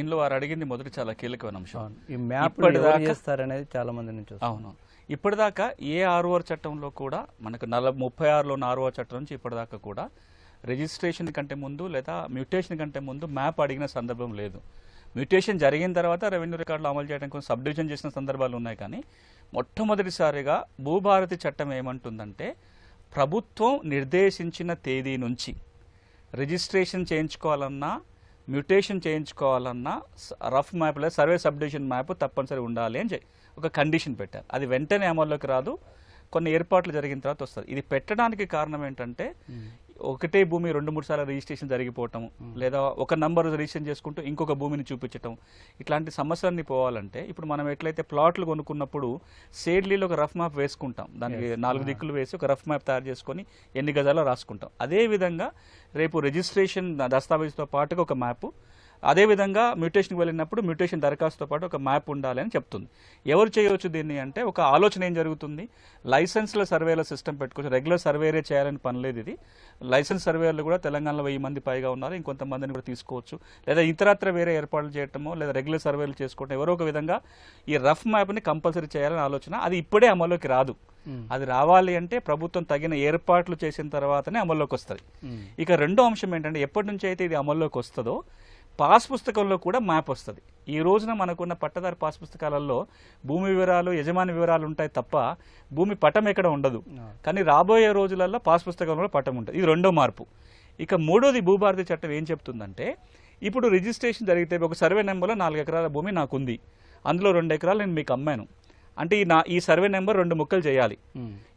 ఇందులో వారు అడిగింది మొదటి చాలా కీలకమైన అంశం. ఈ మ్యాప్ చేస్తారనేది చాలా మంది నుంచి. అవును, ఇప్పటిదాకా ఏ ఆర్ఓఆర్ చట్టంలో కూడా మనకు 36లో ఉన్న ఆర్ఓఆర్ చట్టం నుంచి ఇప్పటిదాకా కూడా రిజిస్ట్రేషన్ కంటే ముందు లేదా మ్యూటేషన్ కంటే ముందు మ్యాప్ అడిగిన సందర్భం లేదు. మ్యూటేషన్ జరిగిన తర్వాత రెవెన్యూ రికార్డులు అమలు చేయడానికి కొంచెం సబ్ డివిజన్ చేసిన సందర్భాలు ఉన్నాయి. కానీ మొట్టమొదటిసారిగా భూభారతి చట్టం ఏమంటుందంటే ప్రభుత్వం నిర్దేశించిన తేదీ నుంచి రిజిస్ట్రేషన్ చేయించుకోవాలన్నా మ్యూటేషన్ చేయించుకోవాలన్నా రఫ్ మ్యాప్ లేదా సర్వే సబ్ డివిజన్ మ్యాప్ తప్పనిసరి ఉండాలి అని ఒక కండిషన్ పెట్టారు. అది వెంటనే అమల్లోకి రాదు, కొన్ని ఏర్పాట్లు జరిగిన తర్వాత వస్తుంది. ఇది పెట్టడానికి కారణం ఏంటంటే ఒకటే భూమి 2-3 సార్లు రిజిస్ట్రేషన్ జరిగిపోవటం, లేదా ఒక నంబర్ రిజిస్ట్రేషన్ చేసుకుంటూ ఇంకొక భూమిని చూపించటం, ఇట్లాంటి సమస్యలన్నీ పోవాలంటే ఇప్పుడు మనం ఎట్లయితే ప్లాట్లు కొనుక్కున్నప్పుడు సేడ్లీలో ఒక రఫ్ మ్యాప్ వేసుకుంటాం, దానికి 4 దిక్కులు వేసి ఒక రఫ్ మ్యాప్ తయారు చేసుకొని ఎన్ని గజాల్లో రాసుకుంటాం. అదేవిధంగా రేపు రిజిస్ట్రేషన్ దస్తావేజ్తో పాటుగా ఒక మ్యాప్, అదేవిధంగా మ్యూటేషన్కి వెళ్ళినప్పుడు మ్యూటేషన్ దరఖాస్తుతో పాటు ఒక మ్యాప్ ఉండాలి అని చెప్తుంది. ఎవరు చేయవచ్చు దీన్ని అంటే ఒక ఆలోచన ఏం జరుగుతుంది, లైసెన్స్ల సర్వేల సిస్టమ్ పెట్టుకోవచ్చు. రెగ్యులర్ సర్వేరే చేయాలని పని లేదు. ఇది లైసెన్స్ సర్వేలు కూడా తెలంగాణలో 1000 మంది పైగా ఉన్నారు, ఇంకొంతమందిని కూడా తీసుకోవచ్చు. లేదా ఇతరత్ర వేరే ఏర్పాట్లు చేయటమో లేదా రెగ్యులర్ సర్వేలు చేసుకోవటం, ఎవరో ఒక విధంగా ఈ రఫ్ మ్యాప్ని కంపల్సరీ చేయాలని ఆలోచన. అది ఇప్పుడే అమల్లోకి రాదు. అది రావాలి అంటే ప్రభుత్వం తగిన ఏర్పాట్లు చేసిన తర్వాతనే అమల్లోకి వస్తుంది. ఇక రెండో అంశం ఏంటంటే ఎప్పటి నుంచి అయితే ఇది అమల్లోకి వస్తుందో పాస్ పుస్తకంలో కూడా మ్యాప్ వస్తుంది. ఈ రోజున మనకున్న పట్టదారి పాస్ పుస్తకాలలో భూమి వివరాలు, యజమాని వివరాలు ఉంటాయి తప్ప భూమి పటం ఎక్కడ ఉండదు. కానీ రాబోయే రోజులలో పాస్ పుస్తకంలో పటం ఉంటుంది. ఇది రెండో మార్పు. ఇక మూడోది భూభారతి చట్టం ఏం చెప్తుందంటే ఇప్పుడు రిజిస్ట్రేషన్ జరిగితే ఒక సర్వే నెంబర్లో 4 ఎకరాల భూమి నాకుంది, అందులో 2 ఎకరాలు నేను మీకు అమ్మాను. అంటే ఈ సర్వే నెంబర్ 2 ముక్కలు చేయాలి.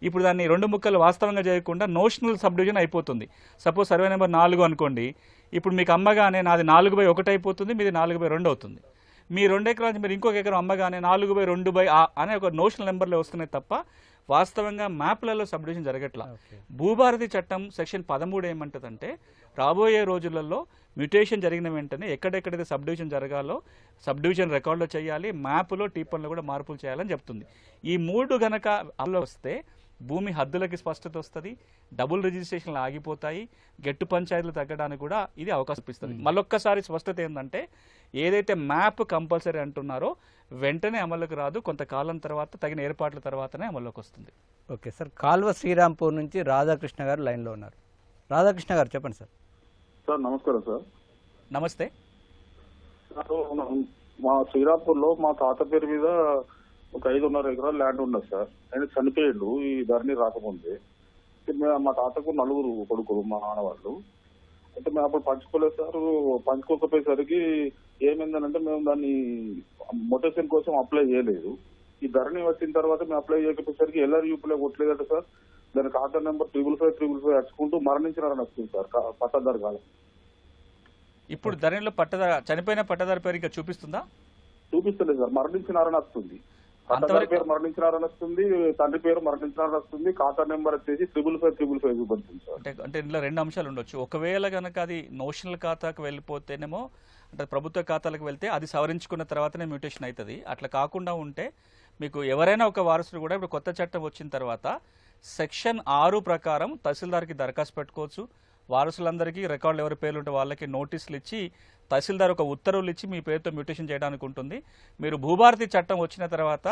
ఇప్పుడు దాన్ని 2 ముక్కలు వాస్తవంగా చేయకుండా నోషనల్ సబ్ డివిజన్ అయిపోతుంది. సపోజ్ సర్వే నెంబర్ 4 అనుకోండి, ఇప్పుడు మీకు అమ్మగానే నాది 4/1 అయిపోతుంది, మీది 4/2 అవుతుంది. మీ 2 ఎకరాల నుంచి మీరు ఇంకొక ఎకరం అమ్మగానే 4/2 అనే ఒక నోషనల్ నెంబర్లో వస్తున్నాయి తప్ప వాస్తవంగా మ్యాప్లలో సబ్ డివిజన్ జరగట్లా. భూభారతి చట్టం సెక్షన్ 13 ఏమంటదంటే రాబోయే రోజులలో మ్యూటేషన్ జరిగిన వెంటనే ఎక్కడెక్కడైతే సబ్ డివిజన్ జరగాలో సబ్ డివిజన్ రికార్డులో చేయాలి, మ్యాప్లో టీపన్లో కూడా మార్పులు చేయాలని చెప్తుంది. ఈ 3 గనక అమలు వస్తే భూమి హద్దులకి స్పష్టత వస్తుంది, డబుల్ రిజిస్ట్రేషన్లు ఆగిపోతాయి, గెట్టు పంచాయతీలు తగ్గడానికి కూడా ఇది అవకాశం ఇస్తుంది. మళ్ళొక్కసారి స్పష్టత ఏంటంటే ఏదైతే మ్యాప్ కంపల్సరీ అంటున్నారో వెంటనే అమలుకు రాదు, కొంతకాలం తర్వాత తగిన ఏర్పాట్ల తర్వాతనే అమల్లోకి వస్తుంది. ఓకే సార్, కాల్వ శ్రీరాంపూర్ నుంచి రాధాకృష్ణ గారు లైన్లో ఉన్నారు. రాధాకృష్ణ గారు చెప్పండి సార్. సార్ నమస్కారం సార్. నమస్తే. మా శ్రీరాంపూర్లో మా తాత పేరు మీద ఒక 5.5 ఎకరాల ల్యాండ్ ఉన్నది సార్. ఆయన చనిపోయిండు ఈ ధరణి రాకముందే. మా తాతకు 4 కొడుకులు మా నాన్న వాళ్ళు. అయితే మేము అప్పుడు పంచుకోలేదు సార్. పంచుకోకపోయేసరికి ఏమైందనంటే మేము దాన్ని మొటేషన్ కోసం అప్లై చేయలేదు. ఈ ధరణి వచ్చిన తర్వాత మేము అప్లై చేయకపోయేసరికి ఎల్ఆర్యూపీలో కొట్టలేదట సార్. దాని ఖాతా నెంబర్ 555 అచ్చుకుంటూ మరణించినారని వస్తుంది సార్ పట్టాదారు కాదు. ఇప్పుడు ధరణిలో చనిపోయిన పట్టదారు పేరు ఇంకా చూపిస్తుందా? చూపిస్తలేదు సార్, మరణించినారని వస్తుంది. పట్టదారు పేరు మరణించినారని వస్తుంది, తండ్రి పేరు మరణించినారని వస్తుంది, ఖాతా నెంబర్ వచ్చేసి 555 చూపిస్తుంది సార్. అంటే ఇందులో 2 అంశాలు ఉండొచ్చు. ఒకవేళ కనుక అది నోషనల్ ఖాతాకు వెళ్ళిపోతేనేమో అంటే ప్రభుత్వ ఖాతాలకు వెళ్తే అది సవరించుకున్న తర్వాతనే మ్యూటేషన్ అవుతుంది. అట్లా కాకుండా ఉంటే మీకు ఎవరైనా ఒక వారసుడు కూడా ఇప్పుడు కొత్త చట్టం వచ్చిన తర్వాత సెక్షన్ 6 ప్రకారం తహసీల్దార్కి దరఖాస్తు పెట్టుకోవచ్చు. వారసులందరికీ రికార్డులు ఎవరి పేర్లు ఉంటే వాళ్ళకి నోటీసులు ఇచ్చి తహసీల్దార్ ఒక ఉత్తర్వులు ఇచ్చి మీ పేరుతో మ్యూటేషన్ చేయడానికి ఉంటుంది. మీరు భూభారతి చట్టం వచ్చిన తర్వాత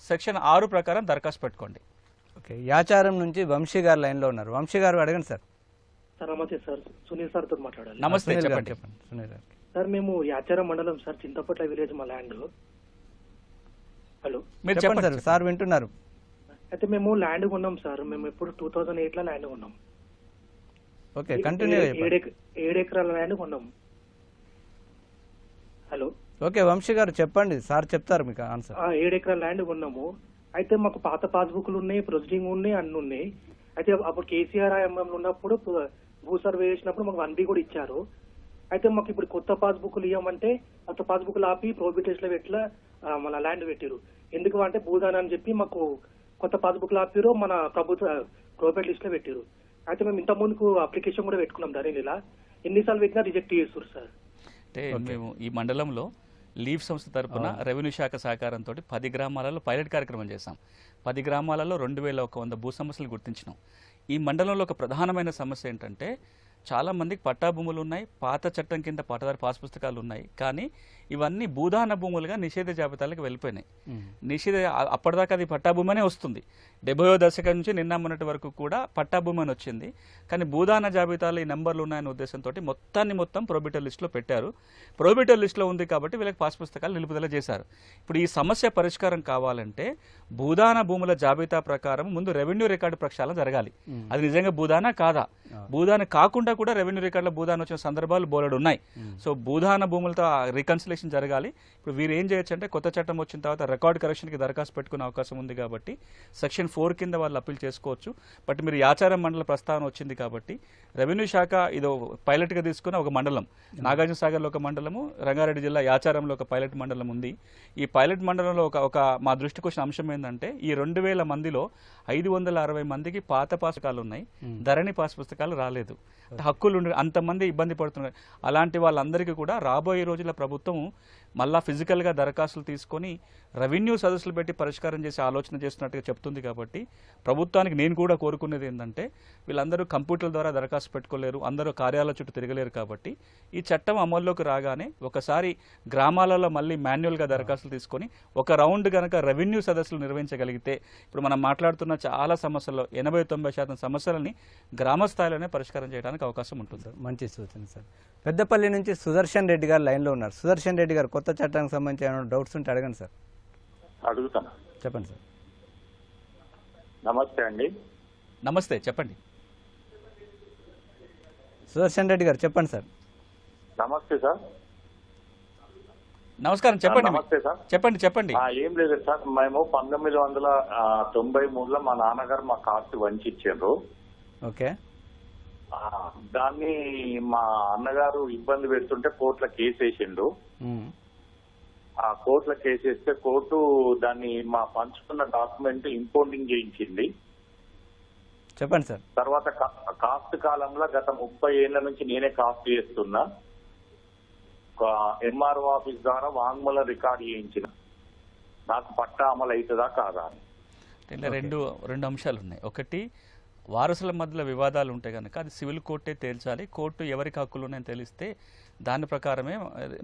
సెక్షన్ 6 ప్రకారం దరఖాస్తు పెట్టుకోండి. ఓకే, యాచారం నుంచి వంశీ గారు లైన్లో ఉన్నారు. వంశీ గారు అడగండి సార్. సార్ నమస్తే సార్, సునీల్ సార్ తో మాట్లాడాలి. నమస్తే, చెప్పండి. సునీల్ గారు సార్, మేము యాచారం మండలం సార్, చింతపట్ల విలేజ్ మా ల్యాండ్. హలో, మీరు చెప్పండి సార్. సార్ వింటున్నారు. అయితే మేము ల్యాండ్ కొన్నాం సార్. మేము ఎప్పుడు 2008 లో ల్యాండ్ కొన్నాం. Okay, continue. 7 ఎకరాల ల్యాండ్ కొన్నాం. హలో, ఓకే వంశీ గారు చెప్పండి, సార్ చెప్తారు మీకు ఆన్సర్. 7 ఎకరాల ల్యాండ్ కొన్నాము. అయితే మాకు పాత పాస్బుక్లు ఉన్నాయి, ప్రొసీడింగ్ ఉన్నాయి, అన్ని ఉన్నాయి. అయితే అప్పుడు కేసీఆర్ ఎంఎంలో ఉన్నప్పుడు భూ సర్వే చేసినప్పుడు మాకు 1B కూడా ఇచ్చారు. అయితే మాకు ఇప్పుడు కొత్త పాస్బుక్లు ఇవ్వమంటే కొత్త పాస్బుక్లు ఆపి ప్రోబిటెస్ లో ఎట్లా మన ల్యాండ్ పెట్టిరు. ఎందుకు అంటే భూదాన్ అని చెప్పి మాకు కొత్త పాస్బుక్లు ఆపిరు, మన ప్రభుత్వ ప్రోబిట్ లిస్ట్ లో పెట్టిరు. అయితే మేము ఇంత ముందుకు అప్లికేషన్ కూడా పెట్టుకున్నాం ధరణి. ఇలా ఎన్నిసార్లు పెట్టినా రిజెక్ట్ చేస్తారు సార్. అంటే మేము ఈ మండలంలో లీవ్ సంస్థ తరపున రెవెన్యూ శాఖ సహకారంతో 10 గ్రామాలలో పైలట్ కార్యక్రమం చేశాం. 10 గ్రామాలలో 2100 భూ సమస్యలు గుర్తించినాం. ఈ మండలంలో ఒక ప్రధానమైన సమస్య ఏంటంటే చాలా మందికి పట్టా భూములు ఉన్నాయి, పాత చట్టం కింద పట్టదారు పాస్ పుస్తకాలు ఉన్నాయి, కానీ ఇవన్నీ భూదాన భూములుగా నిషేధ జాబితాలకు వెళ్ళిపోయినాయి. అప్పటిదాకా అది పట్టా భూమి అనే వస్తుంది. 70వ దశకం నుంచి నిన్న మొన్నటి వరకు కూడా పట్టా భూమి అని వచ్చింది. కానీ భూదాన జాబితాలో ఈ నెంబర్లు ఉన్నాయనే ఉద్దేశంతో మొత్తం ప్రొబిటర్ లిస్టులో పెట్టారు. ప్రొబిటర్ లిస్టులో ఉంది కాబట్టి వీళ్ళకి పాస్ పుస్తకాలు నిలుపుదల చేశారు. ఇప్పుడు ఈ సమస్య పరిష్కారం కావాలంటే భూదాన భూముల జాబితా ప్రకారం ముందు రెవెన్యూ రికార్డు ప్రక్షాళన జరగాలి. అది నిజంగా భూదాన కాదా, భూదాన కాకుండా కూడా రెవెన్యూ రికార్డులో భూదాన వచ్చిన సందర్భాలు బోలెడు ఉన్నాయి. సో భూదాన భూములతో రికన్సిలేషన్ జరగాలి. ఇప్పుడు వీరు ఏం చేయొచ్చు అంటే కొత్త చట్టం వచ్చిన తర్వాత రికార్డ్ కరెక్షన్కి దరఖాస్తు పెట్టుకునే అవకాశం ఉంది కాబట్టి సెక్షన్ 4 కింద వాళ్ళు అప్పీల్ చేసుకోవచ్చు. బట్ మీరు యాచారం మండల ప్రస్తావన వచ్చింది కాబట్టి రెవెన్యూ శాఖ ఇదో పైలట్గా తీసుకున్న ఒక మండలం, నాగార్జున సాగర్లో ఒక మండలము, రంగారెడ్డి జిల్లా యాచారంలో ఒక పైలట్ మండలం ఉంది. ఈ పైలట్ మండలంలో ఒక మా దృష్టికి వచ్చిన అంశం ఏంటంటే ఈ 2000 మందిలో 560 మందికి పాత పుస్తకాలు ఉన్నాయి, ధరణి పాస్ పుస్తకాలు రాలేదు. హక్కులు అంతమంది ఇబ్బంది పడుతున్నారు. అలాంటి వాళ్ళందరికీ కూడా రాబోయే రోజుల ప్రభుత్వం మళ్ళా ఫిజికల్గా దరఖాస్తులు తీసుకొని రెవెన్యూ సదస్సులు పెట్టి పరిష్కారం చేసే ఆలోచన చేస్తున్నట్టుగా చెప్తుంది. కాబట్టి ప్రభుత్వానికి నేను కూడా కోరుకునేది ఏంటంటే వీళ్ళందరూ కంప్యూటర్ల ద్వారా దరఖాస్తు పెట్టుకోలేరు, అందరూ కార్యాలయాల చుట్టూ తిరగలేరు. కాబట్టి ఈ చట్టం అమల్లోకి రాగానే ఒకసారి గ్రామాలలో మళ్ళీ మాన్యువల్గా దరఖాస్తులు తీసుకొని ఒక రౌండ్ కనుక రెవెన్యూ సదస్సులు నిర్వహించగలిగితే ఇప్పుడు మనం మాట్లాడుతున్న చాలా సమస్యల్లో 80-90% సమస్యలని గ్రామ స్థాయిలోనే పరిష్కారం చేయడానికి అవకాశం ఉంటుంది. మంచి సూచన సార్. పెద్దపల్లి నుంచి సుదర్శన్ రెడ్డి గారు లైన్లో ఉన్నారు. సుదర్శన్ రెడ్డి గారు కొత్త చట్టానికి సంబంధించి ఏమైనా డౌట్స్ ఉంటే అడగండి సార్. అడుగుతాను, చెప్పండి సార్. నమస్తే అండి. నమస్తే, చెప్పండి. సుదర్శన్ రెడ్డి గారు చెప్పండి సార్. నమస్తే సార్. నమస్కారం, చెప్పండి. నమస్తే సార్. చెప్పండి. ఏం లేదు సార్, మేము 1993లో మా నాన్నగారు మా కాస్ట్ వంచి ఇచ్చారు. ఓకే. దాన్ని మా అన్నగారు ఇబ్బంది పెడుతుంటే కోర్టులో కేసు వేసిండు. ఆ కోర్టులో కేసు వేస్తే కోర్టు దాన్ని మా పంచుకున్న డాక్యుమెంట్ ఇంపోర్టింగ్ చేయించింది. చెప్పండి సార్. తర్వాత కాస్ట్ కాలంలో గత 30 ఏళ్ల నుంచి నేనే కాస్ట్ చేస్తున్నా. ఎంఆర్ఓ ఆఫీస్ ద్వారా వాంగ్మూలం రికార్డ్ చేయించిన. నాకు పట్టా అమలు అవుతుందా కాదా అని. ఇట్లా రెండు అంశాలు ఉన్నాయి. ఒకటి, వారసుల మధ్యలో వివాదాలు ఉంటాయి కనుక అది సివిల్ కోర్టే తేల్చాలి. కోర్టు ఎవరికి హక్కులు ఉన్నాయని తెలిస్తే దాని ప్రకారమే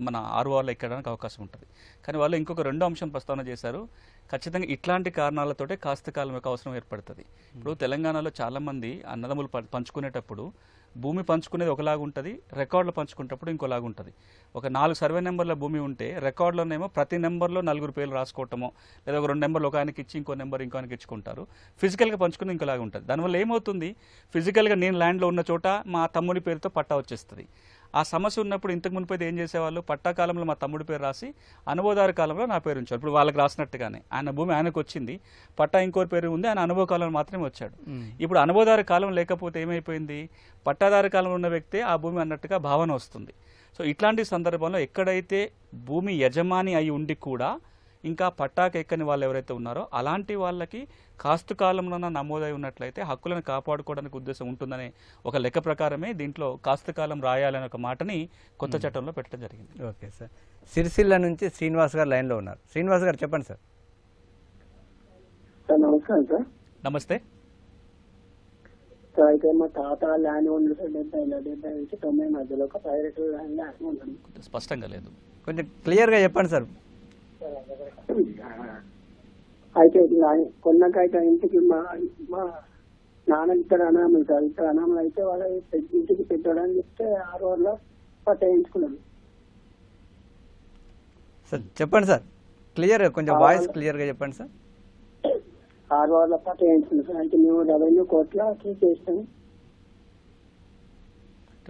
మన ఆర్ఓఆర్లో ఎక్కడానికి అవకాశం ఉంటుంది. కానీ వాళ్ళు ఇంకొక రెండో అంశం ప్రస్తావన చేశారు. ఖచ్చితంగా ఇట్లాంటి కారణాలతోటే కాస్త కాలం యొక్క అవసరం ఏర్పడుతుంది. ఇప్పుడు తెలంగాణలో చాలామంది అన్నదమ్ములు పంచుకునేటప్పుడు భూమి పంచుకునేది ఒకలాగా ఉంటుంది, రికార్డులు పంచుకునేటప్పుడు ఇంకోలాగా ఉంటుంది. ఒక 4 సర్వే నెంబర్ల భూమి ఉంటే రికార్డులోనేమో ప్రతి నెంబర్లో 4 పేర్లు రాసుకోవటమో, లేదా ఒక 2 నెంబర్లు ఒక ఆయనకి ఇచ్చి ఇంకో నెంబర్ ఇంకో ఆయనకి ఇచ్చుకుంటారు. ఫిజికల్గా పంచుకునేది ఇంకోలాగా ఉంటుంది. దానివల్ల ఏమవుతుంది, ఫిజికల్గా నేను ల్యాండ్లో ఉన్న చోట మా తమ్ముడి పేరుతో పట్టా వచ్చేస్తుంది. ఆ సమస్య ఉన్నప్పుడు ఇంతకు మునిపైతే ఏం చేసేవాళ్ళు, పట్టా కాలంలో మా తమ్ముడి పేరు రాసి అనుభవదారు కాలంలో నా పేరు ఉంచారు. ఇప్పుడు వాళ్ళకి రాసినట్టుగానే ఆయన భూమి ఆయనకు వచ్చింది, పట్టా ఇంకోరి పేరు ఉంది, ఆయన అనుభవ కాలంలో మాత్రమే వచ్చాడు. ఇప్పుడు అనుభవదారు కాలం లేకపోతే ఏమైపోయింది, పట్టాదారు కాలంలో ఉన్న వ్యక్తే ఆ భూమి అన్నట్టుగా భావన వస్తుంది. సో ఇట్లాంటి సందర్భంలో ఎక్కడైతే భూమి యజమాని అయి ఉండి కూడా ఇంకా పట్టాకు ఎక్కని వాళ్ళు ఎవరైతే ఉన్నారో అలాంటి వాళ్ళకి కాస్తు కాలంలో నమోదై ఉన్నట్లయితే హక్కులను కాపాడుకోవడానికి ఉద్దేశం ఉంటుందనే ఒక లెక్క ప్రకారమే దీంట్లో కాస్తు కాలం రాయాలనే ఒక మాటని కొత్త చట్టంలో పెట్టడం జరిగింది. Okay sir. సిరిసిల్ల నుంచి శ్రీనివాస్ గారు లైన్లో ఉన్నారు. శ్రీనివాస్ గారు చెప్పండి సార్. సార్ నమస్కారం సార్. నమస్తే సార్. అయితే మా తాత ల్యాండ్ ఉంది సార్, 70 నుంచి 90 మధ్యలో ఒక ప్రైవేట్ ల్యాండ్ ఉంది. స్పష్టంగా లేదు, కొంచెం క్లియర్గా చెప్పండి సార్. అయితే కొన్నాకైతే ఇంటికి మా నాన్న ఇద్దరు అనామలు సార్, ఇద్దరు అనామలు అయితే వాళ్ళ ఇంటికి పెట్టాడని చెప్తే 6 రోజుల్లో పట్టాయించుకున్నాను సార్. చెప్పండి సార్, క్లియర్గా కొంచెం వాయిస్ క్లియర్గా చెప్పండి సార్. 6 రోజుల పట్టాయించుకున్నాం సార్. అంటే మేము రెవెన్యూ కోర్టులో కేసు వేస్తాము.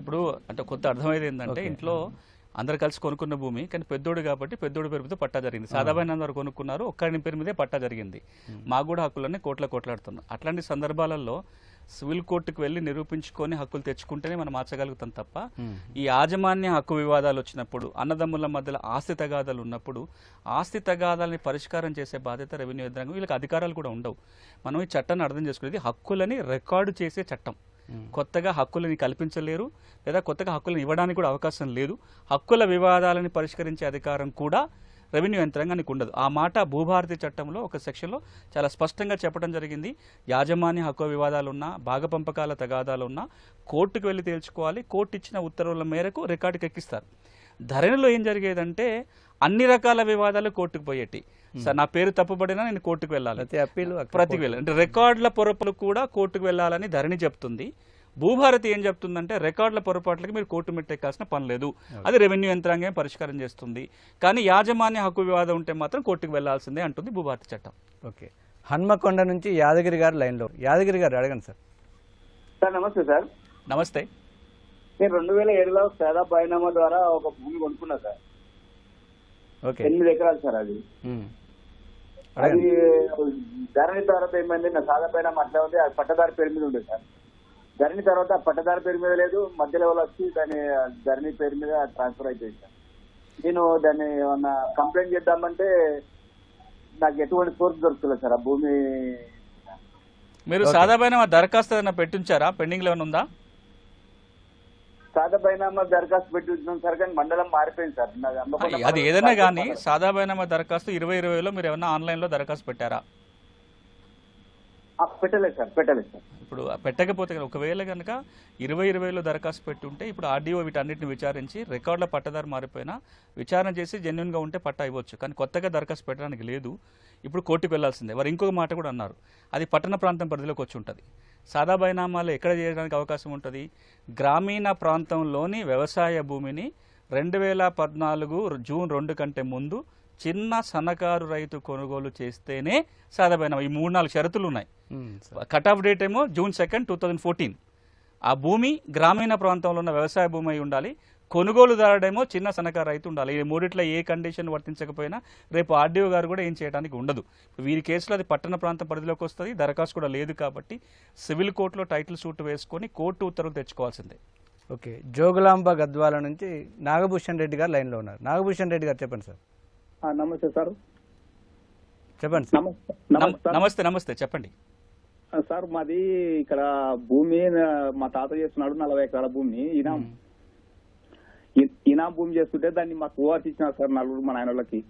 ఇప్పుడు అంటే కొత్త అర్థమైంది ఏంటంటే, ఇంట్లో అందరు కలిసి కొనుక్కున్న భూమి, కానీ పెద్దోడు కాబట్టి పెద్దోడు పేరు మీద పట్టా జరిగింది. సాదాబాయి అందరు కొనుక్కున్నారు, ఒక్కరి పేరు మీదే పట్టా జరిగింది. మాకు కూడా హక్కులన్నీ కోర్టులో కొట్లాడుతున్నాం. అట్లాంటి సందర్భాలలో సివిల్ కోర్టుకు వెళ్ళి నిరూపించుకొని హక్కులు తెచ్చుకుంటేనే మనం మార్చగలుగుతాం తప్ప ఈ యాజమాన్య హక్కు వివాదాలు వచ్చినప్పుడు, అన్నదమ్ముల మధ్యలో ఆస్తి తగాదాలు ఉన్నప్పుడు ఆస్తి తగాదాలని పరిష్కారం చేసే బాధ్యత రెవెన్యూ యంత్రాంగం, వీళ్ళకి అధికారాలు కూడా ఉండవు. మనం ఈ చట్టాన్ని అర్థం చేసుకునేది హక్కులని రికార్డు చేసే చట్టం. కొత్తగా హక్కులని కల్పించలేరు, లేదా కొత్తగా హక్కులను ఇవ్వడానికి కూడా అవకాశం లేదు. హక్కుల వివాదాలని పరిష్కరించే అధికారం కూడా రెవెన్యూ యంత్రాంగానికి ఉండదు. ఆ మాట భూభారతి చట్టంలో ఒక సెక్షన్లో చాలా స్పష్టంగా చెప్పడం జరిగింది. యాజమాన్య హక్కు వివాదాలున్నా, భాగపంపకాల తగాదాలున్నా కోర్టుకు వెళ్ళి తేల్చుకోవాలి. కోర్టు ఇచ్చిన ఉత్తర్వుల మేరకు రికార్డుకి ఎక్కిస్తారు. ధరణిలో ఏం జరిగేదంటే అన్ని రకాల వివాదాలు కోర్టుకు పోయేటి. సార్ నా పేరు తప్పుపడినా నేను కోర్టుకు వెళ్ళాలి, ప్రతికి వెళ్ళాలి. అంటే రికార్డుల పొరపాట్లు కూడా కోర్టుకు వెళ్ళాలని ధరణి చెప్తుంది. భూభారతి ఏం చెప్తుందంటే రికార్డుల పొరపాట్లకి మీరు కోర్టు మెట్టెక్కాల్సిన పని లేదు, అది రెవెన్యూ యంత్రాంగం పరిష్కారం చేస్తుంది. కానీ యాజమాన్య హక్కు వివాదం ఉంటే మాత్రం కోర్టుకు వెళ్లాల్సిందే అంటుంది భూభారతి చట్టం. ఓకే. హన్మకొండ నుంచి యాదగిరి గారు లైన్లో. యాదగిరి గారు అడగండి సార్. సార్ నమస్తే సార్. నమస్తే. నేను 2007లో పేదా బైనామా ద్వారా ఒక భూమి కొనుక్కున్నా సార్. 8 ఎకరాలు సార్. అది ధరణి తర్వాత ఏమైంది, నా సాదా బైనామా అట్లా ఉంది, అది పట్టదారి పేరు మీద ఉండేది సార్. ధరణి తర్వాత పట్టదారి పేరు మీద లేదు, మధ్యలో వచ్చి దాని ధరణి పేరు మీద ట్రాన్స్ఫర్ అయిపోయింది సార్. నేను దాన్ని ఏమన్నా కంప్లైంట్ చేద్దామంటే నాకు ఎటువంటి సోర్స్ దొరుకుతుంది సార్. ఆ భూమి మీరు సాదా బైనామా దరఖాస్తు ఏదైనా పెట్టించారా, పెండింగ్ లో ఉందా? సాదా బైనామా దరఖాస్తు పెట్టి ఉంటున్నాం సార్, కానీ మండలం మారిపోయింది సార్. అది ఏదైనా కానీ సాదా బైనామా దరఖాస్తు 2020లో మీరు ఏమన్నా ఆన్లైన్ లో దరఖాస్తు పెట్టారా? పెట్టలేదు సార్. పెట్టలేదు సార్. ఇప్పుడు పెట్టకపోతే ఒకవేళ కనుక 2020లో దరఖాస్తు పెట్టి ఉంటే ఇప్పుడు ఆర్డీఓ వీటన్నిటిని విచారించి రికార్డుల పట్టదారు మారిపోయినా విచారణ చేసి జెన్యున్గా ఉంటే పట్టా ఇవ్వచ్చు. కానీ కొత్తగా దరఖాస్తు పెట్టడానికి లేదు, ఇప్పుడు కోర్టుకు వెళ్లాల్సిందే. వారు ఇంకొక మాట కూడా అన్నారు, అది పట్టణ ప్రాంతం పరిధిలోకి వచ్చి ఉంటుంది. సాదా బైనామాలు ఎక్కడ చేయడానికి అవకాశం ఉంటుంది? గ్రామీణ ప్రాంతంలోని వ్యవసాయ భూమిని 2014 జూన్ 2 కంటే ముందు చిన్న సన్నకారు రైతు కొనుగోలు చేస్తేనే సాదా బైనామా. ఈ 3-4 షరతులు ఉన్నాయి. కట్ ఆఫ్ డేట్ ఏమో June 2, 2014. ఆ భూమి గ్రామీణ ప్రాంతంలో ఉన్న వ్యవసాయ భూమి అయి ఉండాలి, కొనుగోలుదారుడేమో చిన్న సన్నకారు రైతు ఉండాలి. ఈ మూడిట్లో ఏ కండిషన్ వర్తించకపోయినా రేపు ఆర్డీఓ గారు కూడా ఏం చేయడానికి ఉండదు. వీరి కేసులో అది పట్టణ ప్రాంతం పరిధిలోకి వస్తుంది, దరఖాస్తు కూడా లేదు కాబట్టి సివిల్ కోర్టులో టైటిల్ సూట్ వేసుకొని కోర్టు ఉత్తర్వులు తెచ్చుకోవాల్సిందే. ఓకే, జోగులాంబ గద్వాల నుంచి నాగభూషణ్ రెడ్డి గారు లైన్లో ఉన్నారు. నాగభూషణ్ రెడ్డి గారు చెప్పండి సార్. నమస్తే సార్. చెప్పండి నమస్తే. నమస్తే చెప్పండి సార్. మాది ఇక్కడ భూమి మా తాత చేస్తున్నాడు, 40 ఎకరాల భూమి. ఇనాం భూమి చేస్తుంటే దాన్ని మాకు ఓఆర్సీ ఇచ్చినారు సార్ నలుగురు మా నాయనోళ్ళకి.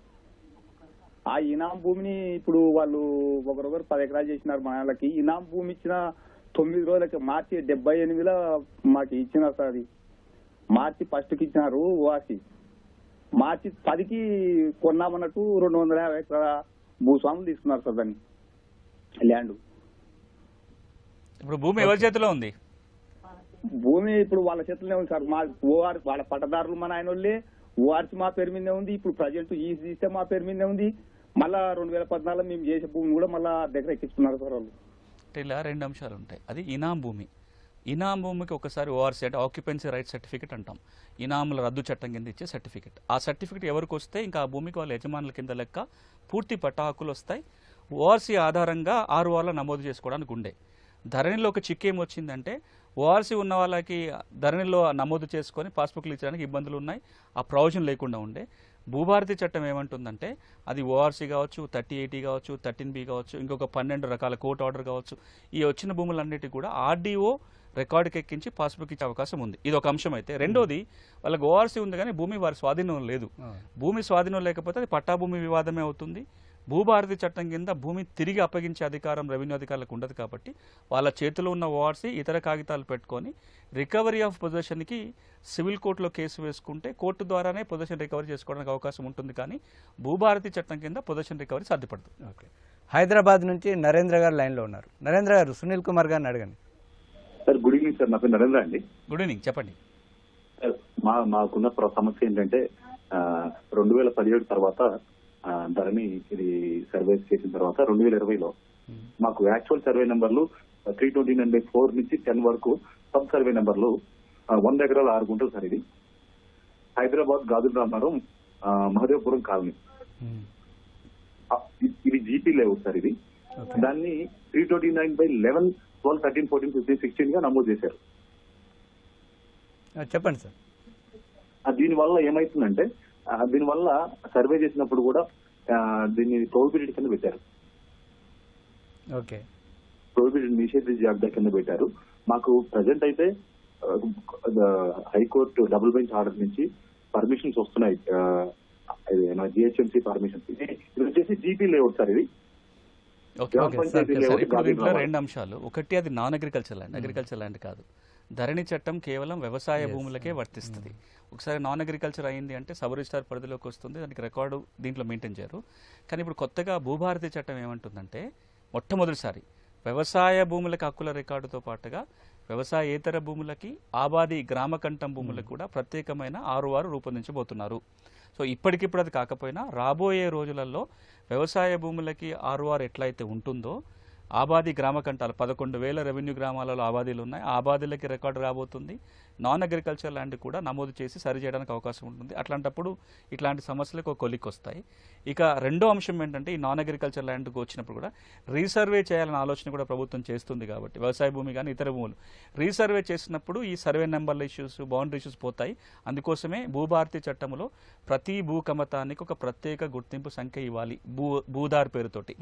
ఆ ఇనాం భూమిని ఇప్పుడు వాళ్ళు ఒకరొకరు 10 ఎకరాలు చేసినారు మా నాయనోళ్ళకి. ఇనాం భూమి ఇచ్చిన 9 రోజులకి మార్చి 78లో మాకు ఇచ్చినారు సార్. అది మార్చి 1కి ఇచ్చినారు ఓఆర్సీ. మార్చి 10కి కొన్నామన్నట్టు 250 ఎకరాల భూస్వాములు తీసుకున్నారు సార్ దాన్ని ల్యాండ్. ఇప్పుడు భూమి ఎవరి చేతిలో ఉంది? భూమి ఇప్పుడు వాళ్ళ చేతిలోనే ఉంది సార్. మా ఓఆర్ వాళ్ళ పట్టదారులు మా నాయన వాళ్ళే. ఓఆర్సీ మా పేరు మీదే ఉంది. ఇప్పుడు ప్రజెంట్ ఈసీ తీస్తే మా పేరు మీదే ఉంది. మళ్ళా 2014 మేము చేసే భూమి కూడా మళ్ళా దగ్గర ఎక్కించుకున్నారు సార్ వాళ్ళు. ఇలా 2 అంశాలు ఉంటాయి. అది ఇనాం భూమి. ఇనాం భూమికి ఒకసారి ఓఆర్సీ అంటే ఆక్యుపెన్సీ రైట్ సర్టిఫికేట్ అంటాం. ఇనాముల రద్దు చట్టం కింద ఇచ్చే సర్టిఫికేట్. ఆ సర్టిఫికేట్ ఎవరికి వస్తే ఇంకా ఆ భూమికి వాళ్ళ యజమానుల కింద లెక్క పూర్తి పట్టా హక్కులు వస్తాయి. ఓఆర్సీ ఆధారంగా 6 వారాల నమోదు చేసుకోవడానికి ఉండే. ధరణిలో ఒక చిక్కు ఏమొచ్చిందంటే ఓఆర్సీ ఉన్న వాళ్ళకి ధరణిలో నమోదు చేసుకొని పాస్బుక్లు ఇచ్చడానికి ఇబ్బందులు ఉన్నాయి. ఆ ప్రొవిజన్ లేకుండా ఉండే. భూభారతి చట్టం ఏమంటుందంటే అది ఓఆర్సీ కావచ్చు, 3080 కావచ్చు, 13B కావచ్చు, ఇంకొక 12 రకాల కోర్టు ఆర్డర్ కావచ్చు, ఈ వచ్చిన భూములన్నిటి కూడా ఆర్డీఓ రికార్డుకి ఎక్కించి పాస్బుక్ ఇచ్చే అవకాశం ఉంది. ఇది ఒక అంశం అయితే. రెండోది, వాళ్ళకి ఓఆర్సీ ఉంది కానీ భూమి వారి స్వాధీనం లేదు. భూమి స్వాధీనం లేకపోతే అది పట్టాభూమి వివాదమే అవుతుంది. భూభారతి చట్టం కింద భూమి తిరిగి అప్పగించే అధికారం రెవెన్యూ అధికారులకు ఉండదు కాబట్టి వాళ్ళ చేతిలో ఉన్న ఓఆర్సీ ఇతర కాగితాలు పెట్టుకొని రికవరీ ఆఫ్ పొజిషన్కి సివిల్ కోర్టులో కేసు వేసుకుంటే కోర్టు ద్వారానే పొజిషన్ రికవరీ చేసుకోవడానికి అవకాశం ఉంటుంది. కానీ భూభారతి చట్టం కింద పొజిషన్ రికవరీ సాధ్యపడుతుంది. ఓకే, హైదరాబాద్ నుంచి నరేంద్ర గారు లైన్లో ఉన్నారు. నరేంద్ర గారు, సునీల్ కుమార్ గారిని అడగండి. Sir good evening sir. నా పేరు నరేంద్ర అండి. గుడ్ ఈవినింగ్, చెప్పండి. మాకున్న సమస్య ఏంటంటే 2017 తర్వాత ధరణి ఇది సర్వేస్ చేసిన తర్వాత 2020లో మాకు యాక్చువల్ సర్వే నెంబర్లు 329/4 నుంచి 10 వరకు సబ్ సర్వే నెంబర్లు 100 ఎకరాల 6 గుంటలు సార్. ఇది హైదరాబాద్ గాజుల రామారం మహదేవపురం కాలనీ. ఇది జీపీ లేఅవుట్ సార్. ఇది దాన్ని 329/11, 12, 13, 14, 15, 16 గా నమోదు చేశారు. చెప్పండి సార్. దీనివల్ల ఏమైతుందంటే దీనివల్ల సర్వే చేసినప్పుడు కూడా దీన్ని ప్రొహిబిటెడ్ కింద పెట్టారు. ఓకే, ప్రొహిబిటెడ్ నిషేధ జాబితా కింద పెట్టారు. మాకు ప్రజెంట్ అయితే హైకోర్టు డబుల్ బెంచ్ ఆర్డర్ నుంచి పర్మిషన్స్ వస్తున్నాయి. GHMC permissions. ఇది వచ్చేసి జీపీ లేఅవుట్ సార్. ఇది ఇప్పుడు దీంట్లో 2 అంశాలు. ఒకటి, అది non agriculture land, agriculture land కాదు. ధరణి చట్టం కేవలం వ్యవసాయ భూములకే వర్తిస్తుంది. ఒకసారి నాన్ అగ్రికల్చర్ అయింది అంటే సబ్ రిజిస్టార్ పరిధిలోకి వస్తుంది. దానికి రికార్డు దీంట్లో మెయింటైన్ చేయరు. కానీ ఇప్పుడు కొత్తగా భూభారతి చట్టం ఏమంటుందంటే మొట్టమొదటిసారి వ్యవసాయ భూములకు హక్కుల రికార్డుతో పాటుగా వ్యవసాయేతర భూములకి, ఆబాది గ్రామకంఠం భూములకు కూడా ప్రత్యేకమైన 6 వారు రూపొందించబోతున్నారు. సో ఇప్పటికిప్పుడు అది కాకపోయినా రాబోయే రోజులలో వ్యవసాయ భూములకి 6 వారు ఎట్లయితే ఉంటుందో ఆబాది గ్రామకంఠాలు 11,000 రెవెన్యూ గ్రామాలలో ఆబాదీలు ఉన్నాయి. ఆబాదీలకి రికార్డు రాబోతుంది. నాన్ అగ్రికల్చర్ ల్యాండ్ కూడా నమోదు చేసి సరి చేయడానికి అవకాశం ఉంటుంది. అట్లాంటప్పుడు ఇట్లాంటి సమస్యలకు కొలిక్ వస్తాయి. ఇక రెండో అంశం ఏంటంటే ఈ నాన్ అగ్రికల్చర్ ల్యాండ్కి వచ్చినప్పుడు కూడా రీసర్వే చేయాలనే ఆలోచన కూడా ప్రభుత్వం చేస్తుంది. కాబట్టి వ్యవసాయ భూమి కానీ ఇతర భూములు రీసర్వే చేసినప్పుడు ఈ సర్వే నెంబర్ల ఇష్యూస్, బౌండరీ ఇష్యూస్ పోతాయి. అందుకోసమే భూభారతి చట్టంలో ప్రతి భూ కమతానికి ఒక ప్రత్యేక గుర్తింపు సంఖ్య ఇవ్వాలి. భూదార్ పేరుతోటి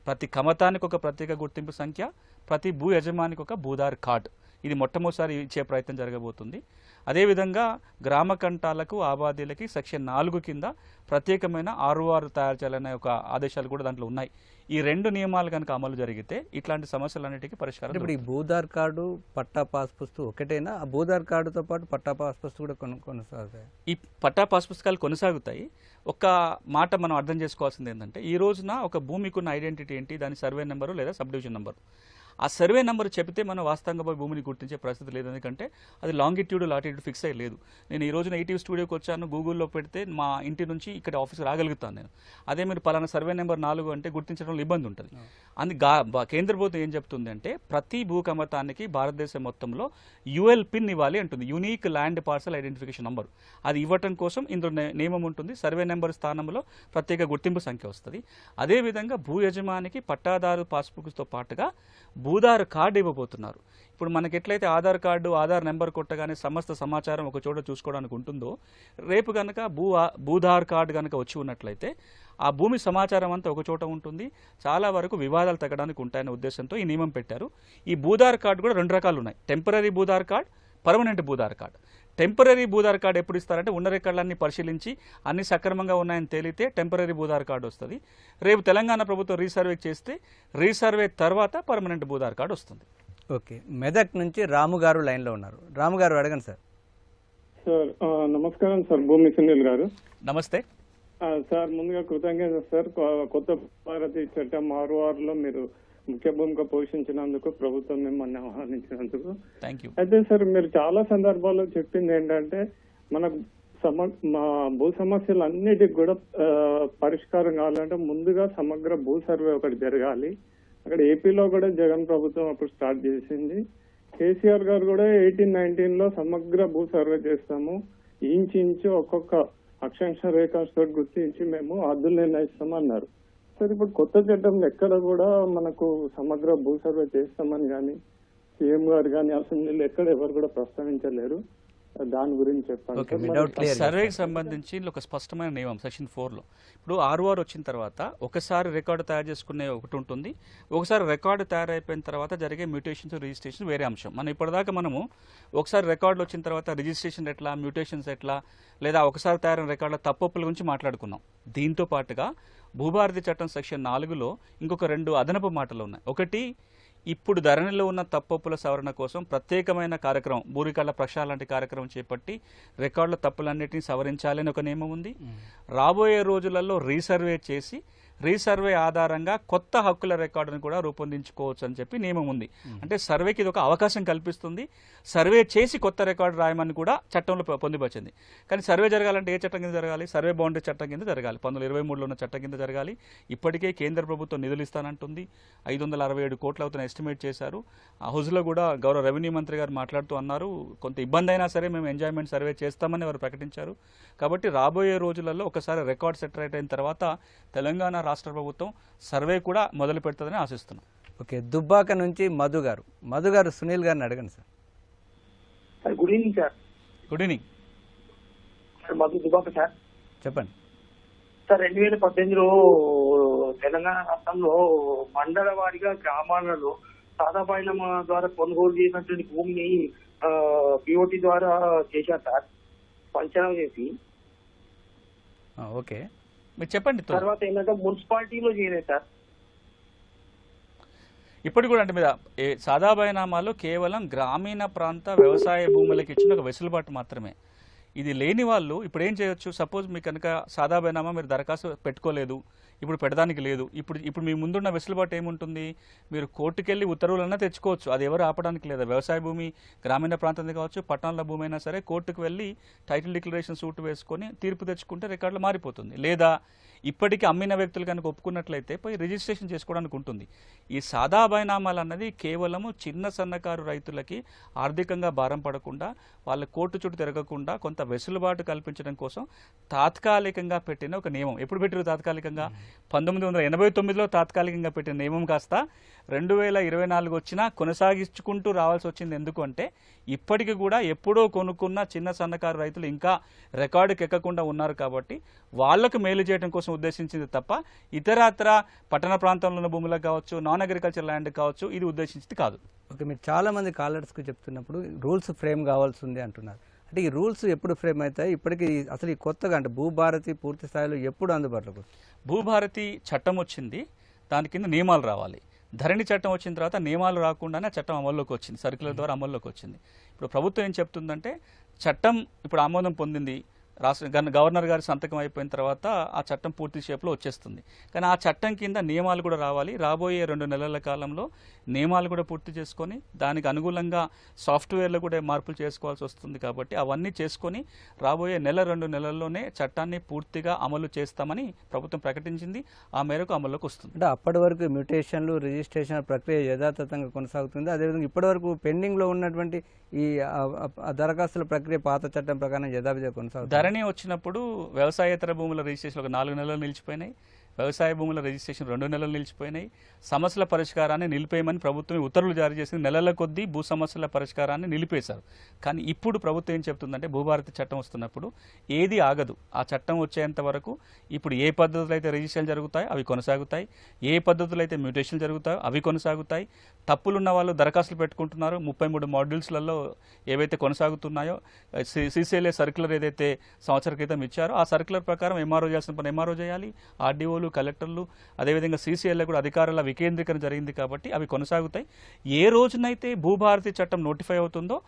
ప్రతి కమతానికి ఒక ప్రత్యేక గుర్తింపు సంఖ్య, ప్రతి భూ యజమానికి ఒక భూదార్ కార్డు. ఇది మొట్టమొదటిసారి ఇచ్చే ప్రయత్నం జరగబోతుంది. అదేవిధంగా గ్రామ కంఠాలకు, ఆబాదీలకి సెక్షన్ 4 కింద ప్రత్యేకమైన 6 వారు తయారు చేయాలనే ఒక ఆదేశాలు కూడా దాంట్లో ఉన్నాయి. ఈ 2 నియమాలు కనుక అమలు జరిగితే ఇట్లాంటి సమస్యలన్నిటికీ పరిష్కారం. ఇప్పుడు ఈ భూదార్ కార్డు, పట్టా పాస్ పుస్తకం ఒకటేనా? ఆ భూదార్ కార్డుతో పాటు పట్టా పాస్ పుస్తకం కూడా కొనసాగుతాయి. ఈ పట్టా పాస్ పుస్తకాలు కొనసాగుతాయి. ఒక మాట మనం అర్థం చేసుకోవాల్సింది ఏంటంటే ఈ రోజున ఒక భూమికి ఉన్న ఐడెంటిటీ ఏంటి? దాని సర్వే నెంబరు లేదా సబ్ డివిజన్ నెంబరు. ఆ సర్వే నెంబర్ చెప్తే మనం వాస్తవంగా పోయి భూమిని గుర్తించే పరిస్థితి లేదు, ఎందుకంటే అది లాంగిట్యూడ్ లాటిట్యూడ్ ఫిక్స్ అయ్యి లేదు. నేను ఈ రోజున ఈటీవీ స్టూడియోకి వచ్చాను, గూగుల్లో పెడితే మా ఇంటి నుంచి ఇక్కడ ఆఫీస్కి రాగలుగుతాను నేను. అదే మీరు పలానా సర్వే నెంబర్ 4 అంటే గుర్తించడంలో ఇబ్బంది ఉంటుంది. కేంద్ర ప్రభుత్వం ఏం చెప్తుంది అంటే ప్రతి భూకమతానికి భారతదేశం మొత్తంలో యుఎల్ పిన్ ఇవ్వాలి అంటుంది, unique land parcel identification number. అది ఇవ్వటం కోసం ఇందులో నియమం ఉంటుంది. సర్వే నెంబర్ స్థానంలో ప్రత్యేక గుర్తింపు సంఖ్య వస్తుంది. అదేవిధంగా భూ యజమానికి పట్టాదారు పాస్బుక్తో పాటుగా భూదారు కార్డు ఇవ్వబోతున్నారు. ఇప్పుడు మనకి ఎట్లయితే ఆధార్ కార్డు, ఆధార్ నెంబర్ కొట్టగానే సమస్త సమాచారం ఒక చోట చూసుకోవడానికి ఉంటుందో, రేపు కనుక భూధార్ కార్డు కనుక వచ్చి ఉన్నట్లయితే ఆ భూమి సమాచారం అంతా ఒక చోట ఉంటుంది. చాలా వరకు వివాదాలు తగ్గడానికి ఉంటాయనే ఉద్దేశంతో ఈ నియమం పెట్టారు. ఈ భూధార్ కార్డు కూడా 2 రకాలు ఉన్నాయి, temporary Bhudhaar card, permanent Bhudhaar card. Temporary Bhudhaar card ఎప్పుడు ఇస్తారంటే ఉన్న రికార్డులన్నీ పరిశీలించి అన్ని సక్రమంగా ఉన్నాయని తేలితే టెంపరీ భూధార్ కార్డు వస్తుంది. రేపు తెలంగాణ ప్రభుత్వం రీసర్వే చేస్తే రీసర్వే తర్వాత పర్మనెంట్ భూధార్ కార్డు వస్తుంది. ఓకే, మెదక్ నుంచి రాము గారు లైన్లో ఉన్నారు. రాము గారు అడగండి సార్. సార్ నమస్కారం సార్, భూమి సునీల్ గారు. నమస్తే సార్. ముందుగా కృతజ్ఞత సార్, కొత్త భారతి చట్టం 6 మీరు ముఖ్య భూమిక పోషించినందుకు, ప్రభుత్వం మిమ్మల్ని ఆహ్వానించినందుకు. అయితే సార్ మీరు చాలా సందర్భాల్లో చెప్పింది ఏంటంటే మనకు భూ సమస్యలు అన్నిటికి కూడా పరిష్కారం కావాలంటే ముందుగా సమగ్ర భూ సర్వే ఒకటి జరగాలి. అక్కడ ఏపీలో కూడా జగన్ ప్రభుత్వం అప్పుడు స్టార్ట్ చేసింది. కేసీఆర్ గారు కూడా 18-19 లో సమగ్ర భూ సర్వే చేస్తాము, ఇంచు ఒక్కొక్క అక్షాంశ రేఖతో గుర్తించి మేము హద్దులు నిర్ణయిస్తామన్నారు. సార్ ఇప్పుడు కొత్త చట్టంలో ఎక్కడ కూడా మనకు సమగ్ర భూ సర్వే చేస్తామని కానీ సీఎం గారు కానీ అసెంబ్లీలో ఎక్కడ ఎవరు కూడా ప్రస్తావించలేరు. దాని గురించి చెప్పండి. సర్వేకి సంబంధించి ఒక స్పష్టమైన నియమం సెక్షన్ 4లో ఇప్పుడు ఆర్ఓఆర్ వచ్చిన తర్వాత ఒకసారి రికార్డు తయారు చేసుకునే ఒకటి ఉంటుంది, ఒకసారి రికార్డు తయారైపోయిన తర్వాత జరిగే మ్యూటేషన్స్ రిజిస్ట్రేషన్ వేరే అంశం. మనం ఇప్పటిదాకా మనము ఒకసారి రికార్డులు వచ్చిన తర్వాత రిజిస్ట్రేషన్ ఎట్లా, మ్యూటేషన్స్ ఎట్లా, లేదా ఒకసారి తయారైన రికార్డుల తప్పుల గురించి మాట్లాడుకున్నాం. దీంతో పాటుగా భూభారతి చట్టం సెక్షన్ 4లో ఇంకొక 2 అదనపు మాటలు ఉన్నాయి. ఒకటి, ఇప్పుడు ధరణిలో ఉన్న తప్పుల సవరణ కోసం ప్రత్యేకమైన కార్యక్రమం, భూరికాళ్ల ప్రక్షాళన లాంటి కార్యక్రమం చేపట్టి రికార్డుల తప్పులన్నింటినీ సవరించాలని ఒక నియమం ఉంది. రాబోయే రోజులలో రీసర్వే చేసి రీసర్వే ఆధారంగా కొత్త హక్కుల రికార్డును కూడా రూపొందించుకోవచ్చు అని చెప్పి నియమం ఉంది. అంటే సర్వేకి ఇది ఒక అవకాశం కల్పిస్తుంది. సర్వే చేసి కొత్త రికార్డు రాయమని కూడా చట్టంలో పొందుపరిచింది. కానీ సర్వే జరగాలంటే ఏ చట్టం కింద జరగాలి? సర్వే బౌండరీ చట్టం కింద జరగాలి, 1923లో ఉన్న చట్టం కింద జరగాలి. ఇప్పటికే కేంద్ర ప్రభుత్వం నిధులు ఇస్తానంటుంది, 567 కోట్లు అవుతున్న ఎస్టిమేట్ చేశారు. ఆ హౌజ్లో కూడా గౌరవ రెవెన్యూ మంత్రి గారు మాట్లాడుతూ అన్నారు, కొంత ఇబ్బంది అయినా సరే మేము ఎంజాయ్మెంట్ సర్వే చేస్తామని వారు ప్రకటించారు. కాబట్టి రాబోయే రోజులలో ఒకసారి రికార్డ్ సెట్ రైట్ అయిన తర్వాత తెలంగాణ రాష్ట్ర ప్రభుత్వం సర్వే కూడా మొదలు పెడుతుందని ఆశిస్తున్నాం. ఓకే, దుబ్బాక నుంచి మధు గారు సునీల్ గారిని అడగండి sir. Good evening sir. Good evening sir, Madhu Dubbaka sir. చెప్పండి సార్. 2018లో తెలంగాణ రాష్ట్రంలో మండల వారీగా గ్రామాలలో సాదాబాయినమ ద్వారా కొనుగోలు చేసినటువంటి భూమిని పిఓటి ద్వారా చేశారు సార్, పంచనామా చేసి. ఓకే, మీరు చెప్పండి. తర్వాత ఏంటంటే మున్సిపాలిటీలో చేయలేదు సార్. ఇప్పటికి కూడా అంటే మీద సాదా బైనామాలో కేవలం గ్రామీణ ప్రాంత వ్యవసాయ భూములకు ఇచ్చిన ఒక వెసులుబాటు మాత్రమే. ఇది లేని వాళ్ళు ఇప్పుడు ఏం చేయొచ్చు? సపోజ్ మీకు కనుక సాదా బైనామా మీరు దరఖాస్తు పెట్టుకోలేదు, ఇప్పుడు పెట్టడానికి లేదు, ఇప్పుడు మీ ముందున్న వెసులుబాటు ఏముంటుంది? మీరు కోర్టుకెళ్ళి ఉత్తర్వులన్నా తెచ్చుకోవచ్చు, అది ఎవరు ఆపడానికి లేదా. వ్యవసాయ భూమి గ్రామీణ ప్రాంతం కావచ్చు, పట్టణాల భూమి అయినా సరే కోర్టుకు వెళ్ళి టైటిల్ డిక్లరేషన్ సూట్ వేసుకొని తీర్పు తెచ్చుకుంటే రికార్డులు మారిపోతుంది. లేదా ఇప్పటికీ అమ్మిన వ్యక్తులు కనుక ఒప్పుకున్నట్లయితే పోయి రిజిస్ట్రేషన్ చేసుకోవడానికి ఉంటుంది. ఈ సాదా బైనామాలు అన్నది కేవలము చిన్న సన్నకారు రైతులకి ఆర్థికంగా భారం పడకుండా, వాళ్ళ కోర్టు చుట్టూ తిరగకుండా కొంత వెసులుబాటు కల్పించడం కోసం తాత్కాలికంగా పెట్టిన ఒక నియమం. ఎప్పుడు పెట్టారు తాత్కాలికంగా? 1989లో తాత్కాలికంగా పెట్టిన నియమం కాస్త 2024 వచ్చినా కొనసాగించుకుంటూ రావాల్సి వచ్చింది. ఎందుకు అంటే ఇప్పటికి కూడా ఎప్పుడో కొనుక్కున్న చిన్న సన్నకారు రైతులు ఇంకా రికార్డుకి ఎక్కకుండా ఉన్నారు. కాబట్టి వాళ్లకు మేలు చేయడం కోసం ఉద్దేశించింది తప్ప ఇతరత్ర పట్టణ ప్రాంతంలో ఉన్న భూములకు కావచ్చు, నాన్ అగ్రికల్చర్ ల్యాండ్ కావచ్చు, ఇది ఉద్దేశించింది కాదు. ఓకే, మీరు చాలా మంది కాలర్స్కి చెప్తున్నప్పుడు రూల్స్ ఫ్రేమ్ కావాల్సి ఉంది అంటున్నారు. అంటే ఈ రూల్స్ ఎప్పుడు ఫ్రేమ్ అవుతాయి? ఇప్పటికీ అసలు ఈ కొత్తగా అంటే భూభారతి పూర్తి స్థాయిలో ఎప్పుడు అందుబాటులోకి వస్తుంది? భూభారతి చట్టం వచ్చింది, దాని కింద నియమాలు రావాలి. ధరణి చట్టం వచ్చిన తర్వాత నియమాలు రాకుండానే చట్టం అమల్లోకి వచ్చింది, సర్క్యులర్ ద్వారా అమల్లోకి వచ్చింది. ఇప్పుడు ప్రభుత్వం ఏం చెప్తుందంటే చట్టం ఇప్పుడు ఆమోదం పొందింది, గవర్నర్ గారి సంతకం అయిపోయిన తర్వాత ఆ చట్టం పూర్తి షేప్లో వచ్చేస్తుంది. కానీ ఆ చట్టం కింద నియమాలు కూడా రావాలి. రాబోయే 2 నెలల కాలంలో నియమాలు కూడా పూర్తి చేసుకొని దానికి అనుగుణంగా సాఫ్ట్వేర్లో కూడా మార్పులు చేసుకోవాల్సి వస్తుంది. కాబట్టి అవన్నీ చేసుకొని రాబోయే 1-2 నెలల్లోనే చట్టాన్ని పూర్తిగా అమలు చేస్తామని ప్రభుత్వం ప్రకటించింది. ఆ మేరకు అమల్లోకి వస్తుంది. అంటే అప్పటి వరకు మ్యూటేషన్లు రిజిస్ట్రేషన్ ప్రక్రియ యథాతథంగా కొనసాగుతుంది. అదేవిధంగా ఇప్పటివరకు పెండింగ్లో ఉన్నటువంటి ఈ దరఖాస్తుల ప్రక్రియ పాత చట్టం ప్రకారం యథావిధిగా కొనసాగుతుంది. ధరణి వచ్చినప్పుడు వ్యవసాయేతర భూముల రిజిస్ట్రేషన్ ఒక 4 నెలలు నిలిచిపోయినాయి. వ్యవసాయ భూముల రిజిస్ట్రేషన్ 2 నెలలు నిలిచిపోయినాయి. సమస్యల పరిష్కారాన్ని నిలిపేయమని ప్రభుత్వం ఉత్తర్వులు జారీ చేసింది. నెలల కొద్దీ భూ సమస్యల పరిష్కారాన్ని నిలిపేశారు. కానీ ఇప్పుడు ప్రభుత్వం ఏం చెప్తుందంటే భూభారతి చట్టం వస్తున్నప్పుడు ఏది ఆగదు. ఆ చట్టం వచ్చేంత వరకు ఇప్పుడు ఏ పద్ధతులు అయితే రిజిస్ట్రేషన్ జరుగుతాయో అవి కొనసాగుతాయి, ఏ పద్ధతులు అయితే మ్యూటేషన్ జరుగుతాయో అవి కొనసాగుతాయి. తప్పులున్న వాళ్ళు దరఖాస్తులు పెట్టుకుంటున్నారు. 33 మాడ్యూల్స్లలో ఏవైతే కొనసాగుతున్నాయో CCLA సర్క్యులర్ ఏదైతే సంవత్సర క్రితం ఇచ్చారో ఆ సర్క్యులర్ ప్రకారం ఎంఆర్ఓ చేయాల్సిన పని ఎంఆర్ఓ చేయాలి. ఆర్డీఓలు, కలెక్టర్లు, అదేవిధంగా CCLA కూడా అధికారుల వికేంద్రీకరణ జరిగింది కాబట్టి అవి కొనసాగుతాయి. ఏ రోజునైతే భూభారతి చట్టం నోటిఫై అవుతుందో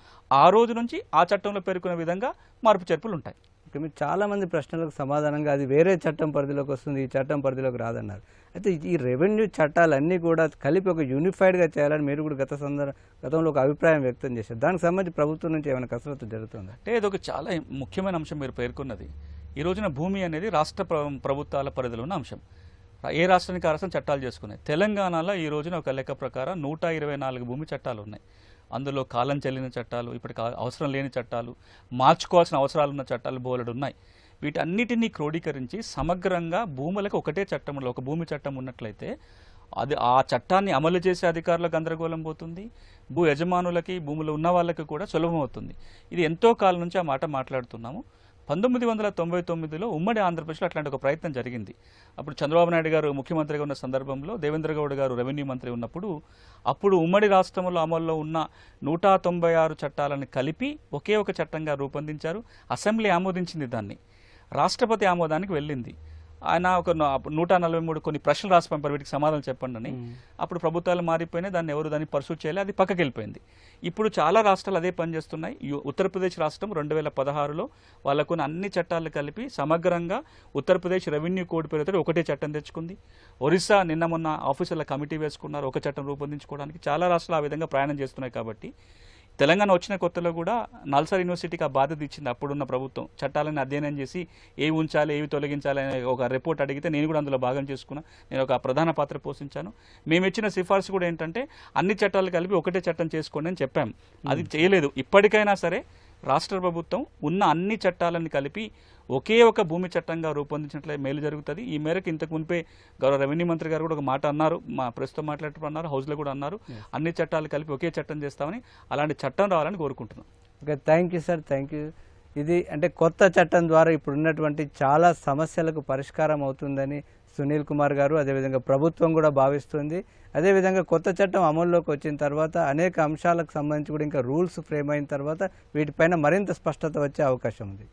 ఆ రోజు నుంచి ఆ చట్టంలో పేర్కొన్న విధంగా మార్పు చేర్పులు ఉంటాయి. మీరు చాలా మంది ప్రశ్నలకు సమాధానంగా అది వేరే చట్టం పరిధిలోకి వస్తుంది, ఈ చట్టం పరిధిలోకి రాదన్నారు. అయితే ఈ రెవెన్యూ చట్టాలన్నీ కూడా కలిపి ఒక యూనిఫైడ్గా చేయాలని మీరు కూడా గతంలో ఒక అభిప్రాయం వ్యక్తం చేశారు. దానికి సంబంధించి ప్రభుత్వం నుంచి ఏమైనా కసరత్తు జరుగుతుందా? అంటే ఇది ఒక చాలా ముఖ్యమైన అంశం మీరు పేర్కొన్నది. ఈ రోజున భూమి అనేది రాష్ట్ర ప్రభుత్వాల పరిధిలో ఉన్న అంశం. ఏ రాష్ట్రానికి ఆ రాష్ట్రం చట్టాలు చేసుకున్నాయి. తెలంగాణలో ఈ రోజున ఒక లెక్క ప్రకారం 124 భూమి చట్టాలు ఉన్నాయి. అందులో కాలం చెల్లిన చట్టాలు, ఇప్పటికి అవసరం లేని చట్టాలు, మార్చుకోవాల్సిన అవసరాలు ఉన్న చట్టాలు బోలెడు ఉన్నాయి. వీటన్నిటినీ క్రోడీకరించి సమగ్రంగా భూములకు ఒకటే చట్టంలో ఒక భూమి చట్టం ఉన్నట్లయితే అది ఆ చట్టాన్ని అమలు చేసే అధికారులకు గందరగోళం పోతుంది, భూ యజమానులకి భూములు ఉన్న వాళ్ళకి కూడా సులభం అవుతుంది. ఇది ఎంతో కాలం నుంచి ఆ మాట మాట్లాడుతున్నాము. 1999లో ఉమ్మడి ఆంధ్రప్రదేశ్లో అట్లాంటి ఒక ప్రయత్నం జరిగింది. అప్పుడు చంద్రబాబు నాయుడు గారు ముఖ్యమంత్రిగా ఉన్న సందర్భంలో దేవేంద్ర గౌడ్ గారు రెవెన్యూ మంత్రి ఉన్నప్పుడు అప్పుడు ఉమ్మడి రాష్ట్రంలో అమల్లో ఉన్న 196 చట్టాలను కలిపి ఒకే ఒక చట్టంగా రూపొందించారు. అసెంబ్లీ ఆమోదించింది. దాన్ని రాష్ట్రపతి ఆమోదానికి వెళ్ళింది. ఆయన ఒక 143 కొన్ని ప్రశ్నలు రాసి పంపారు, వీటికి సమాధానం చెప్పండి అని. అప్పుడు ప్రభుత్వాలు మారిపోయినాయి, దాన్ని ఎవరు దాన్ని పర్సూట్ చేయలేదు, అది పక్కకి వెళ్ళిపోయింది. ఇప్పుడు చాలా రాష్ట్రాలు అదే పనిచేస్తున్నాయి. ఉత్తరప్రదేశ్ రాష్ట్రం 2016లో వాళ్ళకున్న అన్ని చట్టాలు కలిపి సమగ్రంగా ఉత్తరప్రదేశ్ రెవెన్యూ కోడ్ పేరుతో ఒకటే చట్టం తెచ్చుకుంది. ఒరిస్సా నిన్న మొన్న ఆఫీసర్ల కమిటీ వేసుకున్నారు ఒక చట్టం రూపొందించుకోవడానికి. చాలా రాష్ట్రాలు ఆ విధంగా ప్రయాణం చేస్తున్నాయి. కాబట్టి తెలంగాణ వచ్చిన కొత్తలో కూడా నల్సార్ యూనివర్సిటీకి ఆ బాధ్యత ఇచ్చింది అప్పుడున్న ప్రభుత్వం. చట్టాలను అధ్యయనం చేసి ఏవి ఉంచాలి, ఏవి తొలగించాలి అనే ఒక రిపోర్ట్ అడిగితే నేను కూడా అందులో భాగం చేసుకున్నా. నేను ఒక ప్రధాన పాత్ర పోషించాను. మేము ఇచ్చిన సిఫార్సు కూడా ఏంటంటే అన్ని చట్టాలు కలిపి ఒకటే చట్టం చేసుకోండి అని చెప్పాం. అది చేయలేదు. ఇప్పటికైనా సరే రాష్ట్ర ప్రభుత్వం ఉన్న అన్ని చట్టాలను కలిపి ఒకే ఒక భూమి చట్టంగా రూపొందించినట్లయితే మేలు జరుగుతుంది. ఈ మేరకు ఇంతకు మునిపే గౌరవ రెవెన్యూ మంత్రి గారు కూడా ఒక మాట అన్నారు, మా ప్రస్తుతం మాట్లాడేటప్పుడు అన్నారు, హౌస్లో కూడా అన్నారు, అన్ని చట్టాలు కలిపి ఒకే చట్టం చేస్తామని. అలాంటి చట్టం రావాలని కోరుకుంటున్నాం. Okay, thank you sir, thank you. ఇది అంటే కొత్త చట్టం ద్వారా ఇప్పుడు ఉన్నటువంటి చాలా సమస్యలకు పరిష్కారం అవుతుందని సునీల్ కుమార్ గారు అదేవిధంగా ప్రభుత్వం కూడా భావిస్తుంది. అదేవిధంగా కొత్త చట్టం అమల్లోకి వచ్చిన తర్వాత అనేక అంశాలకు సంబంధించి కూడా ఇంకా రూల్స్ ఫ్రేమ్ అయిన తర్వాత వీటిపైన మరింత స్పష్టత వచ్చే అవకాశం ఉంది.